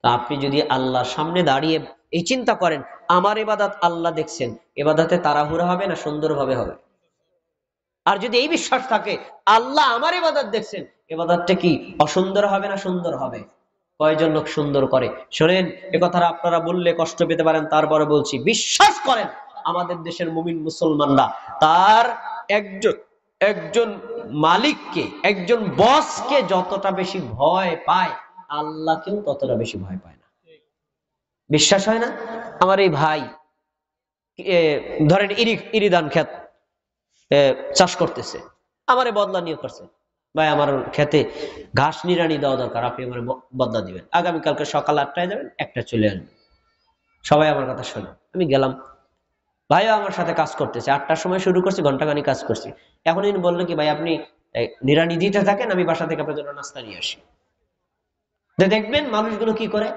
আপনি যদি আল্লাহর সামনে দাঁড়িয়ে এই চিন্তা করেন আমার ইবাদত আল্লাহ দেখছেন, ইবাদতে তাড়াহুড়া হবে না সুন্দরভাবে হবে? আর যদি এই বিশ্বাস থাকে আল্লাহ আমার ইবাদত দেখছেন, ইবাদতটা কি অসুন্দর হবে না সুন্দর হবে? কয়জন লোক সুন্দর করে? শোনেন, এ কথাটা আপনারা বললে কষ্ট পেতে পারেন, তারপরে বলছি, বিশ্বাস করেন আমাদের দেশের মুমিন মুসলমানরা তার একজন মালিককে, একজন বসকে যতটা বেশি ভয় পায়, আল্লাহকেও ততটা বেশি ভয় পায় না। বিশ্বাস হয় না? আমার এই ভাই ধরেন ইরিধান ক্ষেত চাষ করতেছে, আমারে বদলা নিয়োগ করছে, ভাই আমার ক্ষেতে ঘাস নিড়ানি দেওয়া দরকার, আপনি আমার বদলা দিবেন, আগামীকালকে সকাল 8টায় যাবেন, 1টা চলে আসবেন। সবাই আমার কথা শোনে। আমি গেলাম, ভাইও আমার সাথে কাজ করতেছে, 8টার সময় শুরু করছি, ঘন্টাখানি কাজ করছি। এখন ইনি বললো কি, ভাই আপনি নিড়ানি দিতে থাকেন, আমি বাসা থেকে আপনার জন্য নাস্তা নিয়ে আসি। দেখবেন মানুষগুলো কি করে,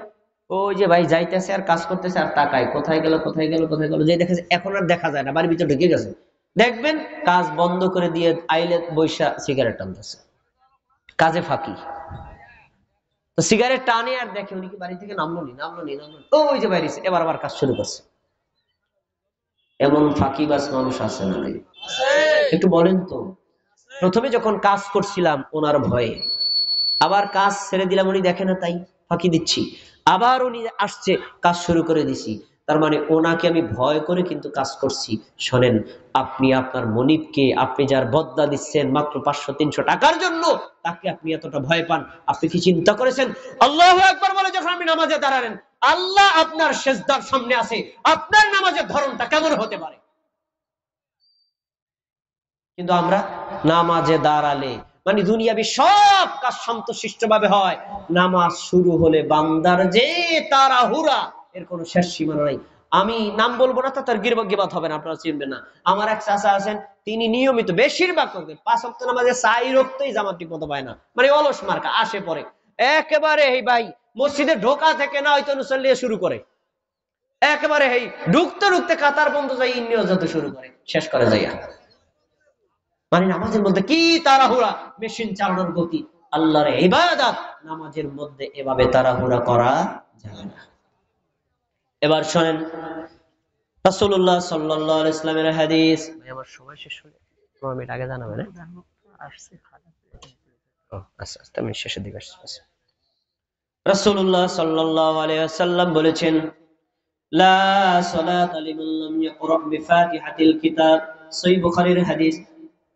ওই যে ভাই যাইতেছে আর কাজ করতেছে আর তাকায় কোথায় গেল কোথায় গেল কোথায় গেল, যে দেখেছে এখন আর দেখা যায় না, বাড়ির ভিতরে ঢুকে গেছে। দেখবেন কাজ বন্ধ করে দিয়ে আইলে বৈশা সিগারেট টানতেছে, কাজে ফাঁকি। তো সিগারেট টানে আর দেখে উনি কি বাড়ি থেকে নামলো নি, ওই যে বাইরে এবার আবার কাজ শুরু করছে। এমন ফাঁকিবাজ মানুষ আছে না? একটু বলেন তো। প্রথমে যখন কাজ করছিলাম ওনার ভয়ে, আবার কাজ ছেড়ে দিলাম, উনি দেখে না তাই ফাঁকি দিচ্ছি, আবার উনি আসছে, কাজ শুরু করে দিছি। তার মানে ওনাকে আমি ভয় করে কিন্তু কাজ করছি। শোনেন, আপনি আপনার মনিবকে, আপনি যার বদলা দিচ্ছেন মাত্র 500-300 টাকার জন্য, তাকে আপনি এতটা ভয় পান। আপনি কি চিন্তা করেছেন আল্লাহু আকবার বলে যখন আপনি নামাজে দাঁড়ালেন, আল্লাহ আপনার সেজদার সামনে আছে, আপনার নামাজের ধরনটা কেমন হতে পারে? কিন্তু আমরা নামাজে দাঁড়ালে মানে দুনিয়াবি সব কাজ শান্তশিষ্ট ভাবে হয়, নামাজ শুরু হলে বান্দার যে তাড়াহুড়া, এর কোনো শেষ সীমানা নাই। আমি নাম বলবো না, তার গিবত হবে না, আপনারা চিনবেন না। আমার এক চাচা আছেন, তিনি নিয়মিত বেশিরভাগ করতেন 5 ওয়াক্ত নামাজে 4 রক্তই জামাত ঠিক মতো পায় না, মানে অলস মার্কা আসে পরে একেবারে। এই ভাই মসজিদে ঢোকা থেকে না হয়তো নুসল্লিয়া শুরু করে, একেবারে এই ঢুকতে ঢুকতে কাতার বন্ধ যাই ইন্নিও যত শুরু করে, শেষ করে যাইয়া। মানে নামাজের মধ্যে কি তাড়াহুড়া, মেশিন চালানোর গতি। আল্লাহর ইবাদত নামাজের মধ্যে এভাবে তাড়াহুড়া করা যায় না। এবার শোনেন রাসূলুল্লাহ সাল্লাল্লাহু আলাইহি ওয়াসাল্লামের হাদিস। আমার সময় শেষ হলে 15 মিনিট আগে জানাবেন। আচ্ছা আচ্ছা, আমি শেষের দিকে আসছি। রাসূলুল্লাহ সাল্লাল্লাহু আলাইহি ওয়াসাল্লাম বলেছেন, লা সালাতা লিমান লাম ইয়াকরা বিফাতিহাতিল কিতাব। সহিহ বুখারীর হাদিস।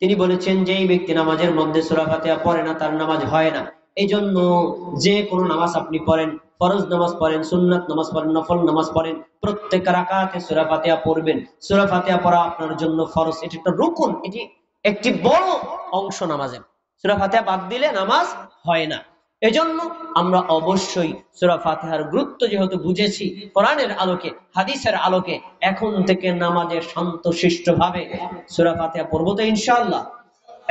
তিনি বলেছেন, যেই ব্যক্তি নামাজের মধ্যে সূরা ফাতিহা পড়ে না তার নামাজ হয় না। এই জন্য যে কোনো নামাজ আপনি পড়েন, ফরজ নামাজ পড়েন, সুন্নাত নামাজ পড়েন, নফল নামাজ পড়েন, প্রত্যেক রাকাতে সূরা ফাতিহা পড়বেন। সূরা ফাতিহা পড়া আপনার জন্য ফরজ, এটি একটা রুকুন, এটি একটি বড় অংশ নামাজের। সূরা ফাতিহা বাদ দিলে নামাজ হয় না। এজন্য আমরা অবশ্যই সূরা ফাতিহার গুরুত্ব যেহেতু বুঝেছি কোরআনের আলোকে, হাদিসের আলোকে, এখন থেকে নামাজে শান্তশিষ্ট ভাবে সূরা ফাতিহা পড়বো তো ইনশাআল্লাহ।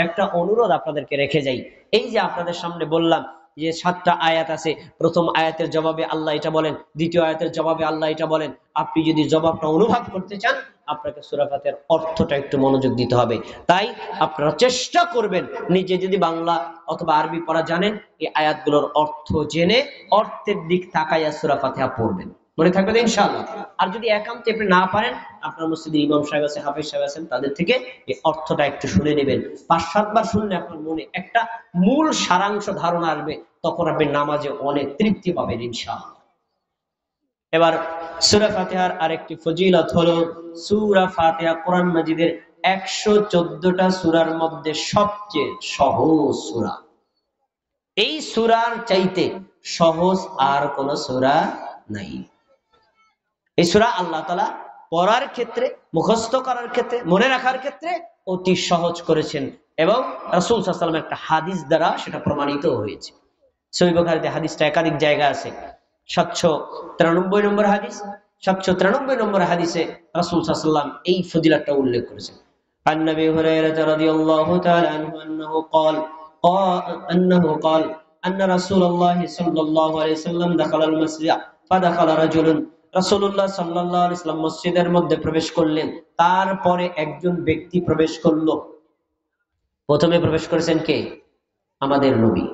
একটা অনুরোধ আপনাদেরকে রেখে যাই, এই যে আপনাদের সামনে বললাম যে 7টা আয়াত আছে, প্রথম আয়াতের জবাবে আল্লাহ এটা বলেন, দ্বিতীয় আয়াতের জবাবে আল্লাহ এটা বলেন। আপনি যদি জবাবটা অনুভব করতে চান, আপনাকে সূরা ফাতিহার অর্থটা একটু মনোযোগ দিতে হবে। তাই আপনারা চেষ্টা করবেন, নিজে যদি বাংলা অথবা আরবি পড়া জানেন, এই আয়াতগুলোর অর্থ জেনে অর্থের দিক তাকাইয়া সূরা ফাতিহা পড়বেন, মনে থাকবে তো ইনশাআল্লাহ। আর যদি একান্তে আপনি না পারেন, আপনার মসজিদে ইমাম সাহেব আছে, হাফেজ সাহেব আছেন, তাদের থেকে এই অর্থটা একটু শুনে নেবেন। 5-7 বার শুনলে আপনার মনে একটা মূল সারাংশ ধারণা আসবে, তখন আপনি নামাজে অনেক তৃপ্তি পাবেন ইনশাআল্লাহ। এবার সূরা ফাতিহার আরেকটি ফজিলত হলো, সূরা ফাতিহা কোরআন মাজিদের 114টা সূরার মধ্যে সবচেয়ে সহজ সূরা। এই সূরার চাইতে সহজ আর কোন সূরা নাই। এই সূরা আল্লাহ তাআলা পড়ার ক্ষেত্রে, মুখস্থ করার ক্ষেত্রে, মনে রাখার ক্ষেত্রে অতি সহজ করেছেন, এবং রাসূল সাল্লাল্লাহু আলাইহি ওয়াসাল্লাম একটা হাদিস দ্বারা সেটা প্রমাণিত হয়েছে। সহিহ বুখারীতে হাদিসটা একাধিক জায়গা আছে। 793 নম্বর হাদিস, 793 নম্বর হাদিসে রাসূল সাল্লাল্লাহু আলাইহি ওয়াসাল্লাম এই ফজিলতটা উল্লেখ করেছেন। আন নবী হুরায়রা রাদিয়াল্লাহু তাআলা আনহু أنه قال أن رسول الله صلى الله عليه وسلم دخل المسجد فدخل رجل। রাসূলুল্লাহ সাল্লাল্লাহু আলাইহি ওয়াসাল্লাম মসজিদের মধ্যে প্রবেশ করলেন, তারপরে একজন ব্যক্তি প্রবেশ করলো। প্রথমে প্রবেশ করেছেন কে? আমাদের নবী।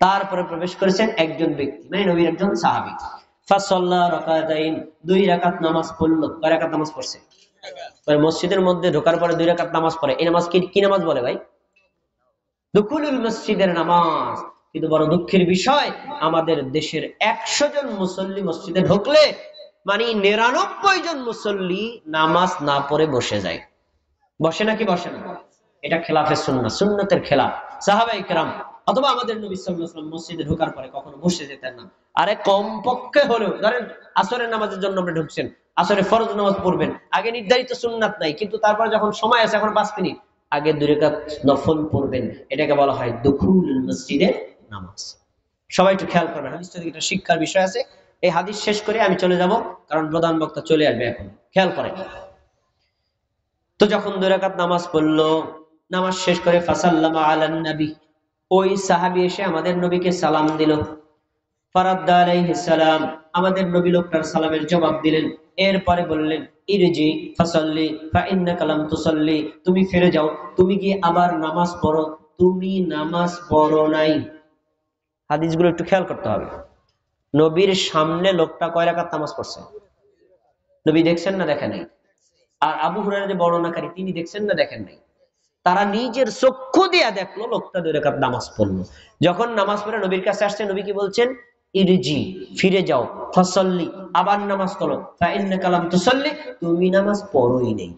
তারপরে প্রবেশ করেছেন একজন ব্যক্তি, মানে নবীর একজন সাহাবী। ফাসাল্লা রাকাতাইন, 2 রাকাত নামাজ পড়লো। কয় রাকাত নামাজ পড়ছে? মসজিদের মধ্যে ঢোকার পরে 2 রাকাত নামাজ পড়ে, এই নামাজ কি নামাজ বলে ভাই? দুকুলুল মসজিদের নামাজ। কিন্তু বড় দুঃখের বিষয়, আমাদের দেশের 100 জন মুসল্লি মসজিদে ঢুকলে মানে 99 জন মুসল্লি নামাজ না পড়ে বসে যায়। বসে নাকি বসে না? এটা খেলাফে সুন্নাহ, সুন্নাতের খেলাফ। সাহাবায়ে কেরাম অথবা আমাদের নবী সাল্লাল্লাহু আলাইহি ওয়াসাল্লাম মসজিদে ঢোকার পরে কখনো বসে যেতেন না। আরে কমপক্ষে হলেও ধরেন আসরের নামাজের জন্য আপনি ঢুকছেন, আসরে ফরজ নামাজ পড়বেন, আগে নির্ধারিত সুন্নাত নাই, কিন্তু তারপর যখন সময় আছে, এখন 5 মিনিট আগে 2 রাকাত নফল পড়বেন, এটাকে বলা হয় দুখুলুল মসজিদের নামাজ। সবাই একটু খেয়াল করবেন, হাদিসটা থেকে একটা শিক্ষার বিষয় আছে। এই হাদিস শেষ করে আমি চলে যাব, কারণ প্রধান বক্তা চলে আসবে এখন। খেয়াল করেন। তো যখন 2 রাকাত নামাজ পড়লো, নামাজ শেষ করে ফাসাল্লামা আলান নবী, ওই সাহাবী এসে আমাদের নবীকে সালাম দিল। ফারাদ্দা আলাইহিস সালাম, আমাদের নবী লোকটার সালামের জবাব দিলেন। এরপরে বললেন, ইরজি ফাসাল্লি ফা ইন্নাকা লাম তুসাল্লি, তুমি ফিরে যাও, তুমি গিয়ে আবার নামাজ পড়ো, তুমি নামাজ পড়ো নাই। হাদিসগুলো একটু খেয়াল করতে হবে। নবীর সামনে লোকটা কয় রাকাত নামাজ পড়ছে? নবী দেখছেন না দেখেন নাই? আর আবু হুরায়রা যে বর্ণনাকারী, তিনি দেখছেন না দেখেন নাই? তারা নিজের চক্ষু দিয়ে দেখলো লোকটা 2 রাকাত নামাজ পড়লো। যখন নামাজ পড়ে নবীর কাছে আসছে, নবী কি বলছেন? ইরজি, ফিরে যাও, ফাসাল্লি, আবার নামাজ পড়ো, ফাইন্নাকা লাম তুসাল্লি, তুমি নামাজ পড়োই নাই।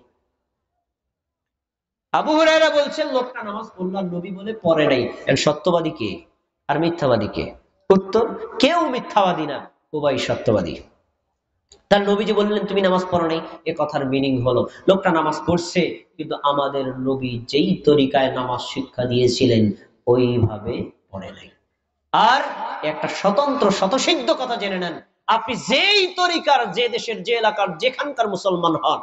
আবু হুরায়রা বলছেন লোকটা নামাজ পড়লো আর নবী বলে পড়ে নাই। এর সত্যবাদী কে আর মিথ্যাবাদী কে? উত্তর, কেউ মিথ্যাবাদী না, উভয় সত্যবাদী। তার নবীজি বললেন তুমি নামাজ পড়ো নাই, এ কথার মিনিং হলো লোকটা নামাজ পড়ছে, কিন্তু আমাদের নবী যেই তরিকায় নামাজ শিক্ষা দিয়েছিলেন ওইভাবে পড়ে নাই। আর একটা স্বতন্ত্র স্বতঃসিদ্ধ কথা জেনে নেন, আপনি যেই তরিকার, যে দেশের, যে এলাকার, যেখানকার মুসলমান হন,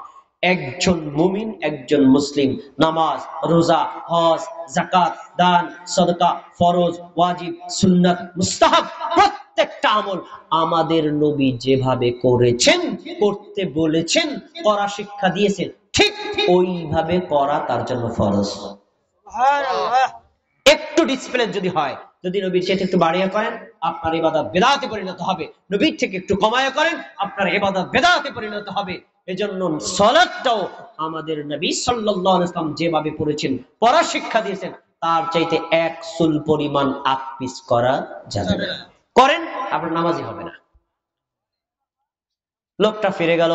একজন মুমিন, একজন মুসলিম নামাজ, রোজা, হজ, যাকাত, দান, সদকা, ফরজ, ওয়াজিব, সুন্নাত, মুস্তাহাব প্রত্যেকটা আমল আমাদের নবী যেভাবে করেছেন, করতে বলেছেন, করা শিক্ষা দিয়েছেন, ঠিক ওইভাবে করা তার জন্য ফরজ। একটু ডিসপ্লে যদি হয়, যদি নবীর চেয়ে একটু বাড়িয়ে করেন আপনার ইবাদত বেদাতে পরিণত হবে, নবীর থেকে একটু কমায় করেন আপনার ইবাদত বেদাতে পরিণত হবে। এজন্য সালাতটাও আমাদের নবী সাল্লাল্লাহু আলাইহি ওয়াসাল্লাম যেভাবে পড়েছেন, পড়া শিক্ষা দিয়েছেন, তার চাইতে এক চুল পরিমাণ আকপিস করা যাবে না। করেন আপনার নামাজই হবে না। লোকটা ফিরে গেল,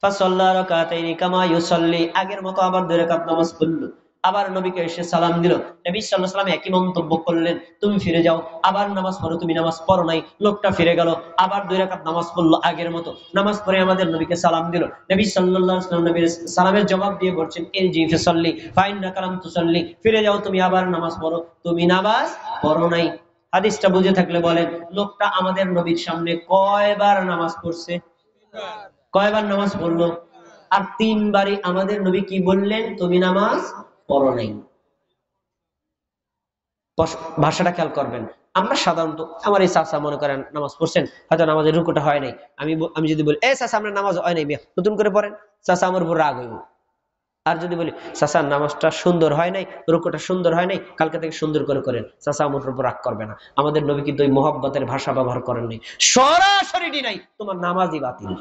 ফাসাল্লা রাকাতাইনি কামা ইউসাল্লি, আগের মতো আবার 2 রাকাত নামাজ পড়লো। আবার নবীকে এসে সালাম দিল, নবী সাল্লাল্লাহু আলাইহি ওয়াসাল্লাম একই মন্তব্য করলেন, তুমি ফিরে যাও, আবার নামাজ পড়ো, তুমি নামাজ পড়ো নাই। লোকটা ফিরে গেল, আবার 2 রাকাত নামাজ পড়লো আগের মতো। নামাজ পড়ে আমাদের নবীকে সালাম দিল, নবী সাল্লাল্লাহু আলাইহি ওয়াসাল্লাম নবীর সালামের জবাব দিয়ে বলছেন ইরজি ফাসাল্লি ফাইন্নাকা লাম তুসাল্লি, ফিরে যাও, তুমি আবার নামাজ পড়ো, তুমি নামাজ পড়ো নাই। হাদিসটা বুঝে থাকলে বলেন, লোকটা আমাদের নবীর সামনে কয়বার নামাজ পড়ছে? কয়বার নামাজ পড়লো? আর 3 বারই আমাদের নবী কি বললেন? তুমি নামাজ পড়ো নাই। ভাষাটা খেয়াল করবেন। আমরা সাধারণত, আমার এই চাচা মনে করেন নামাজ পড়ছেন, হয়তো নামাজের রুকুটা হয় নাই, আমি যদি বলি এ চাচা আমরা নামাজ হয় নাই, নতুন করে পড়েন, চাচা আমার উপর রাগ হইব। আর যদি বলি চাচা নামাজটা সুন্দর হয় নাই, রুকুটা সুন্দর হয় নাই, কালকে থেকে সুন্দর করে করেন, চাচা আমার উপর রাগ করবে না। আমাদের নবী কিন্তু ওই মোহাব্বতের ভাষা ব্যবহার করেন নাই, সরাসরি নাই, তোমার নামাজই বাতিল।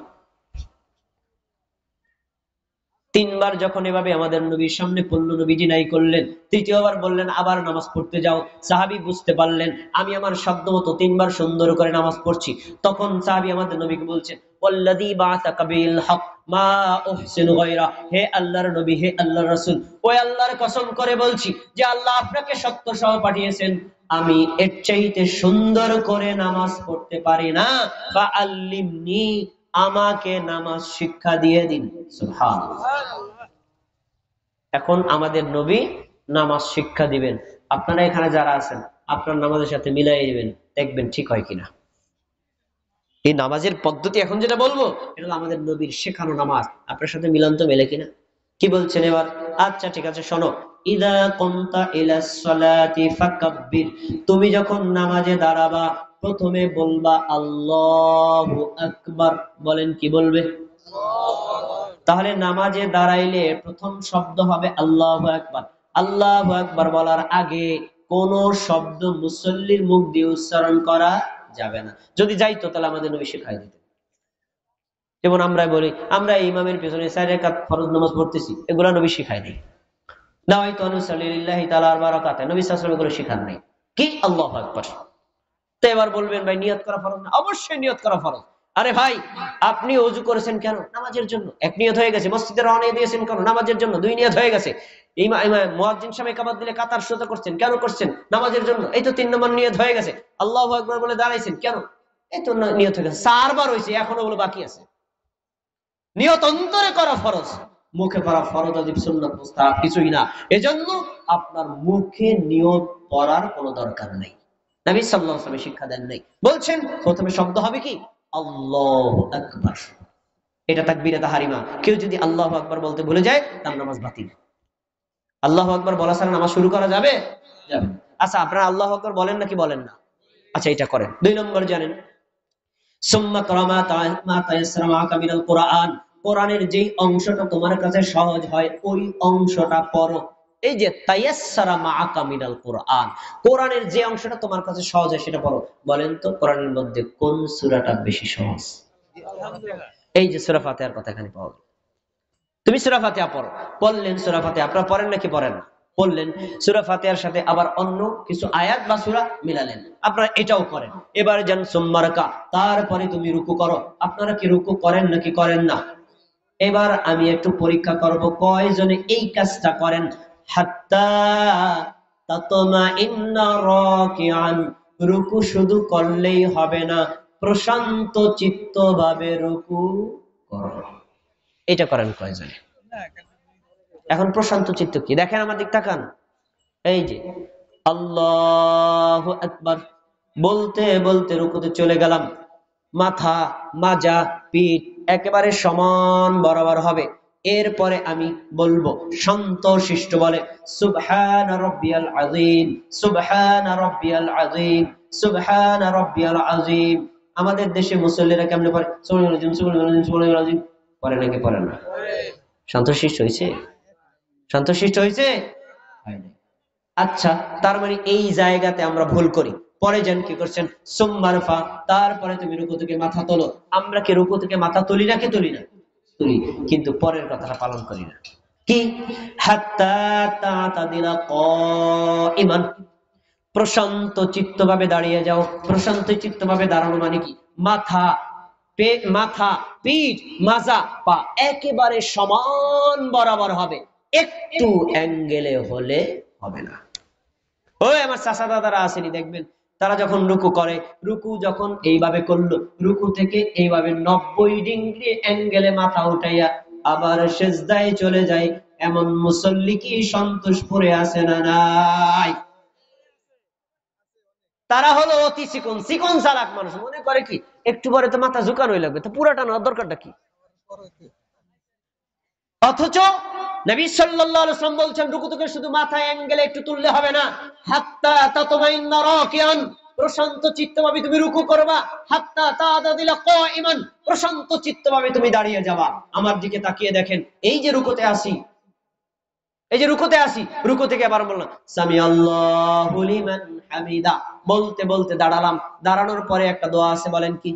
3 বার যখন এভাবে আমাদের নবীর সামনে পড়ল, নবীজি নাই করলেন, তৃতীয়বার বললেন আবার নামাজ পড়তে যাও। সাহাবী বুঝতে পারলেন আমি আমার শব্দ মতো 3 বার সুন্দর করে নামাজ পড়ছি। তখন সাহাবী আমাদের নবীকে বলছেন ওয়াল্লাযী বা'আসাকা বিল হক মা উহসিনু গায়রা, হে আল্লাহর নবী, হে আল্লাহর রাসূল, ওই আল্লাহর কসম করে বলছি যে আল্লাহ আপনাকে সত্য সহ পাঠিয়েছেন, আমি এর চাইতে সুন্দর করে নামাজ পড়তে পারি না। ফাআল্লিমনি, আমাকে নামাজ শিক্ষা দিয়ে দিন। সুবহানাল্লাহ। এখন আমাদের নবী নামাজ শিক্ষা দিবেন, আপনারা এখানে যারা আছেন আপনার নামাজের সাথে মিলাই দিবেন, দেখবেন ঠিক হয় কিনা। এই নামাজের পদ্ধতি এখন যেটা বলবো, এটা হলো আমাদের নবীর শেখানো নামাজ, আপনার সাথে মিলান তো মেলে কিনা। কি বলছেন এবার? আচ্ছা ঠিক আছে, শোনো, ইদা কুনতা ইলাস সালাতি ফাকাব্বির, তুমি যখন নামাজে দাঁড়াবা প্রথমে বলবা আল্লাহু আকবার। বলেন, কি বলবে? তাহলে নামাজে দাঁড়াইলে প্রথম শব্দ হবে আল্লাহু আকবার। আল্লাহু আকবার বলার আগে কোন শব্দ মুসল্লির মুখ দিয়ে উচ্চারণ করা যাবে না। যদি যাইতো তাহলে আমাদের নবী শিখাই দিতেন। যেমন আমরা বলি, আমরা ইমামের পেছনে 4 রাকাত ফরজ নামাজ পড়তেছি, এগুলা নবী শিখায় নাই। নাওয়াইতু আনুসাল্লি লিল্লাহি তাআলা আরবা রাকাত, নবী সাল্লাল্লাহু আলাইহি ওয়াসাল্লাম এগুলো শিখান নাই। কি আল্লাহু আকবার। তো এবার বলবেন ভাই নিয়ত করা ফরজ না? অবশ্যই নিয়ত করা ফরজ। আরে ভাই, আপনি ওযু করেছেন কেন? নামাজের জন্য। এক নিয়ত হয়ে গেছে। মসজিদে রওনা দিয়েছেন কেন? নামাজের জন্য। 2 নিয়ত হয়ে গেছে। মুয়াজ্জিন সাহেব ইকামত দিলে কাতার সোজা করছেন কেন? করছেন নামাজের জন্য। এই তো 3 নম্বর নিয়ত হয়ে গেছে। আল্লাহু আকবার বলে দাঁড়াইছেন কেন? এই তো নিয়ত হয়ে গেছে। 4 বার হইছে, এখনো বলে বাকি আছে। নিয়ত অন্তরে করা ফরজ, মুখে করা ফরজ, ওয়াজিব, সুন্নাত, মুস্তাহাব কিছুই না। এজন্য আপনার মুখে নিয়ত করার কোনো দরকার নেই। নবী সাল্লাল্লাহু আলাইহি ওয়াসাল্লাম শিক্ষা দেন নাই। বলছেন প্রথমে শব্দ হবে কি? আল্লাহু আকবার। এটা তাকবীরে তাহরিমা। কেউ যদি আল্লাহু আকবার বলতে ভুলে যায় তার নামাজ বাতিল। আল্লাহু আকবার বলা ছাড়া নামাজ শুরু করা যাবে? যাবে। আচ্ছা, আপনারা আল্লাহু আকবার বলেন নাকি বলেন না? আচ্ছা, এটা করেন। 2 নম্বর জানেন, সুম্মা করা মা তায়াসসারা মাআকা মিনাল কুরআন, কোরআনের যেই অংশটা তোমার কাছে সহজ হয় ওই অংশটা পড়ো। এই যে তায়াসসারা মাআকা মিনাল কুরআন, কোরআনের যে অংশটা তোমার কাছে সহজ হয় সেটা পড়ো। বলেন তো কোরআনের মধ্যে কোন সূরাটা বেশি সহজ? এই যে সূরা ফাতিহার কথা এখানে পাওয়া গেল। তুমি সূরা ফাতিহা পড়ো, পড়লেন সূরা ফাতিহা, আপনারা পড়েন নাকি পড়েন না? পড়লেন, সূরা ফাতিহার সাথে আবার অন্য কিছু আয়াত বা সূরা মিলালেন, আপনারা এটাও করেন। এবারে যান সুম্মা রাকা, তারপরে তুমি রুকু করো। আপনারা কি রুকু করেন নাকি করেন না? এবার আমি একটু পরীক্ষা করব কয়জনে এই কাজটা করেন। হাত্তা তাতমাইন্না রাকিআন, রুকু শুধু করলেই হবে না, প্রশান্ত চিত্তভাবে রুকু করো। এটা করেন কয়জনে? এখন প্রশান্ত চিত্ত কি দেখেন, আমার দিক তাকান। এই যে আল্লাহু আকবার বলতে বলতে রুকুতে চলে গেলাম, মাথা, মাজা, পিঠ একেবারে সমান বরাবর হবে। এরপরে আমি বলবো শান্ত শিষ্ট বলে সুবহান রাব্বিয়াল আযীম, সুবহান রাব্বিয়াল আযীম, সুবহান রাব্বিয়াল আযীম। আমাদের দেশে মুসল্লিরা কেমনে পড়ে? সুবহানাল আযীম, সুবহানাল আযীম, সুবহানাল আযীম পড়ে নাকি পড়ে না? শান্ত শিষ্ট হয়েছে? শান্ত শিষ্ট হয়েছে? আচ্ছা, তার মানে এই জায়গাতে আমরা ভুল করি। পরে যান কি করছেন, সুম্মারফা, তারপরে তুমি রুকু থেকে মাথা তোলো। আমরা কি রুকু থেকে মাথা তুলি নাকি তুলি না? তুলি, কিন্তু পরের কথাটা পালন করি না। কি? হাত্তা তাতাদিলা কাইমান, প্রশান্ত চিত্তভাবে দাঁড়িয়ে যাও। প্রশান্ত চিত্তভাবে দাঁড়ানো মানে কি? মাথা, মাথা, পিঠ, মাজা, পা একেবারে সমান বরাবর হবে, একটু অ্যাঙ্গেলে হলে হবে না। ওই আমার চাচা দাদারা আসেনি, দেখবেন তারা যখন রুকু করে, রুকু যখন এইভাবে করলো, রুকু থেকে এইভাবে 90 ডিগ্রি অ্যাঙ্গেলে মাথা উঠাইয়া আবার সেজদায় চলে যায়। এমন মুসল্লি কি সন্তোষপুরে আছে না নাই? তারা হলো অতি চিকন চিকন চালাক মানুষ, মনে করে কি একটু পরে তো মাথা ঝুঁকানোই লাগবে, তো পুরাটা নেওয়ার দরকারটা কি? অথচ নবী সাল্লাল্লাহু আলাইহি ওয়াসাল্লাম বলছেন রুকু থেকে শুধু মাথা অ্যাঙ্গেলে একটু তুললে হবে না, হাত্তা তাতমাইন্না রাকিয়ান, প্রশান্ত চিত্তভাবে তুমি রুকু করবা। হাত্তা তাতাদিলা কাইমান, প্রশান্ত চিত্তভাবে তুমি দাঁড়িয়ে যাবা। আমার দিকে তাকিয়ে দেখেন, এই যে রুকুতে আসি, এই যে রুকুতে আসি, রুকু থেকে আবার বললাম সামি আল্লাহু লিমান হামিদা, বলতে বলতে দাঁড়ালাম। দাঁড়ানোর পরে একটা দোয়া আছে, বলেন কি?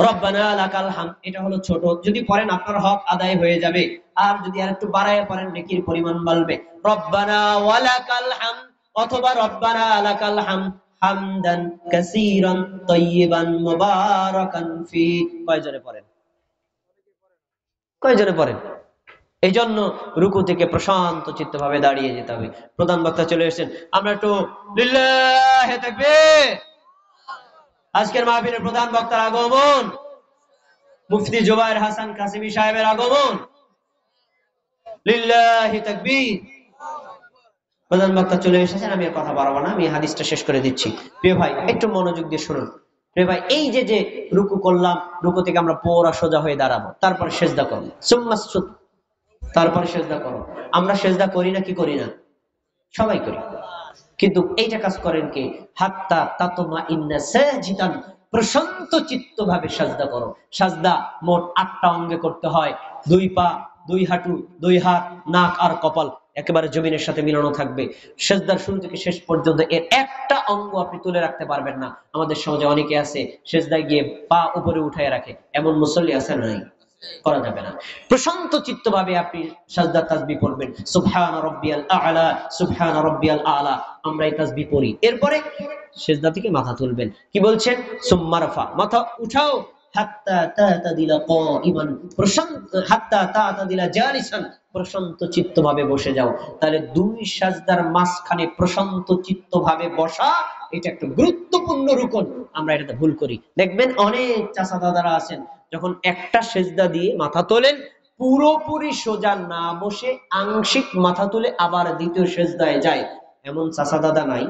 রব্বানা লাকাল হামদ। এটা হলো ছোট, যদি পড়েন আপনার হক আদায় হয়ে যাবে। আর যদি আর একটু বাড়ায় পড়েন নেকির পরিমাণ বাড়বে। রব্বানা ওয়ালাকাল হামদ অথবা রব্বানা লাকাল হামদ হামদান কাসীরান তাইয়িবান মুবারাকান ফি। কয়জনে পড়েন? কয়জনে পড়েন? এই জন্য রুকু থেকে প্রশান্ত চিত্তভাবে দাঁড়িয়ে যেতে হবে। প্রধান বক্তা চলে এসেছেন, আমরা একটু লিল্লাহি তাকবীর। আজকের মাহফিলের প্রধান বক্তার আগমন, মুফতি জুবায়ের হাসান কাসিমি সাহেবের আগমন। লিল্লাহি তাকবীর। প্রধান বক্তা চলে এসেছেন, আমি আর কথা বাড়াবো না, আমি হাদিসটা শেষ করে দিচ্ছি। প্রিয় ভাই একটু মনোযোগ দিয়ে শুনুন। প্রিয় ভাই, এই যে যে রুকু করলাম, রুকু থেকে আমরা পুরা সোজা হয়ে দাঁড়াবো, তারপর সিজদা করব, সুম্মা সুজুদ, তারপরে সিজদা করো। আমরা সিজদা করি না কি করি না? সবাই করি, কিন্তু এইটা কাজ করেন কে? হাত্তা তাতমাইন্না সাজিদান, প্রশান্ত চিত্তভাবে সাজদা করো। সাজদা মোট 8টা অঙ্গে করতে হয়। 2 পা, 2 হাঁটু, 2 হাত, নাক আর কপাল একেবারে জমিনের সাথে মিলানো থাকবে। সেজদার শুরু থেকে শেষ পর্যন্ত এর একটা অঙ্গ আপনি তুলে রাখতে পারবেন না। আমাদের সমাজে অনেকে আছে সেজদায় গিয়ে পা উপরে উঠায় রাখে, এমন মুসল্লি আছে নাই? করা যাবে না। প্রশান্ত চিত্তভাবে আপনি সাজদা তাসবিহ পড়বেন, সুবহান রাব্বিয়াল আ'লা, সুবহান রাব্বিয়াল আ'লা। আমরা এই তাসবিহ পড়ি, এরপরে সিজদা থেকে মাথা তুলবেন। কি বলছেন? সুম্মা রাফা, মাথা উঠাও। হাত্তা তাতাদিলা কাইমান, প্রশান্ত, হাত্তা তাতাদিলা জালিসান, প্রশান্ত চিত্তভাবে বসে যাও। তাহলে 2 সাজদার মাঝখানে প্রশান্ত চিত্তভাবে বসা, এটা একটা গুরুত্বপূর্ণ রুকন। আমরা এটাতে ভুল করি। দেখবেন অনেক চাচা দাদারা আছেন, যখন একটা সেজদা দিয়ে মাথা তোলেন, পুরোপুরি সোজা না বসে আংশিক মাথা তুলে আবার দ্বিতীয় সেজদায় যায়। এমন চাচা দাদা নাই?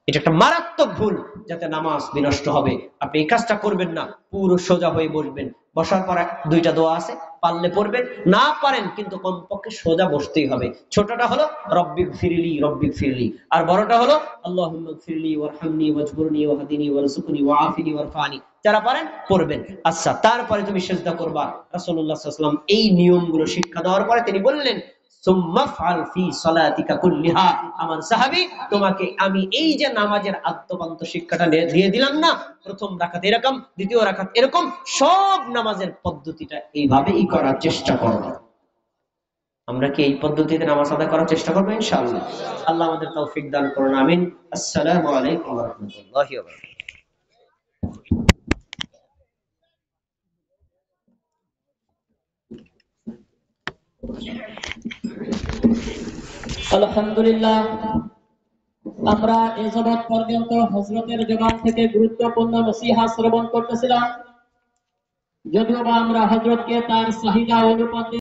এটা একটা মারাত্মক ভুল, যাতে নামাজ বিনষ্ট হবে। আপনি এই কাজটা করবেন না, পুরো সোজা হয়ে বসবেন। বসার পর 2টা দোয়া আছে, পারলে পড়বেন, না পারেন কিন্তু কমপক্ষে সোজা বসতেই হবে। ছোটটা হলো রব্বিক ফিরলি রব্বিক ফিরলি, আর বড়টা হলো আল্লাহুম্মা ফিরলি ওয়ারহামনি ওয়াজবুরনি ওয়াহদিনি ওয়ারযুকনি ওয়াআফিনি ওয়ারফানি। যারা পারেন পড়বেন। আচ্ছা, তারপরে তুমি সিজদা করবা। রাসূলুল্লাহ সাল্লাল্লাহু আলাইহি ওয়াসাল্লাম এই নিয়মগুলো শিক্ষা দেওয়ার পরে তিনি বললেন সুম্মা ফাল ফি সালাতিকা কুল্লিহা। আমার সাহাবী, তোমাকে আমি এই যে নামাজের আদ্যপান্ত শিক্ষাটা দিয়ে দিলাম না, প্রথম রাকাত এরকম, দ্বিতীয় রাকাত এরকম, সব নামাজের পদ্ধতিটা এইভাবেই করার চেষ্টা করো। আমরা কি এই পদ্ধতিতে নামাজ আদায় করার চেষ্টা করবো ইনশাআল্লাহ? আল্লাহ আমাদের তৌফিক দান করুন, আমিন। আসসালামু আলাইকুম ওয়া রাহমাতুল্লাহি ওয়া বারাকাতুহু। আলহামদুলিল্লাহ, আমরা এ যাবৎ পর্যন্ত হযরতের জবান থেকে গুরুত্বপূর্ণ নসিহত শ্রবণ করতেছিলাম। যদিও বা আমরা হযরতকে তার চাহিদা অনুপাতে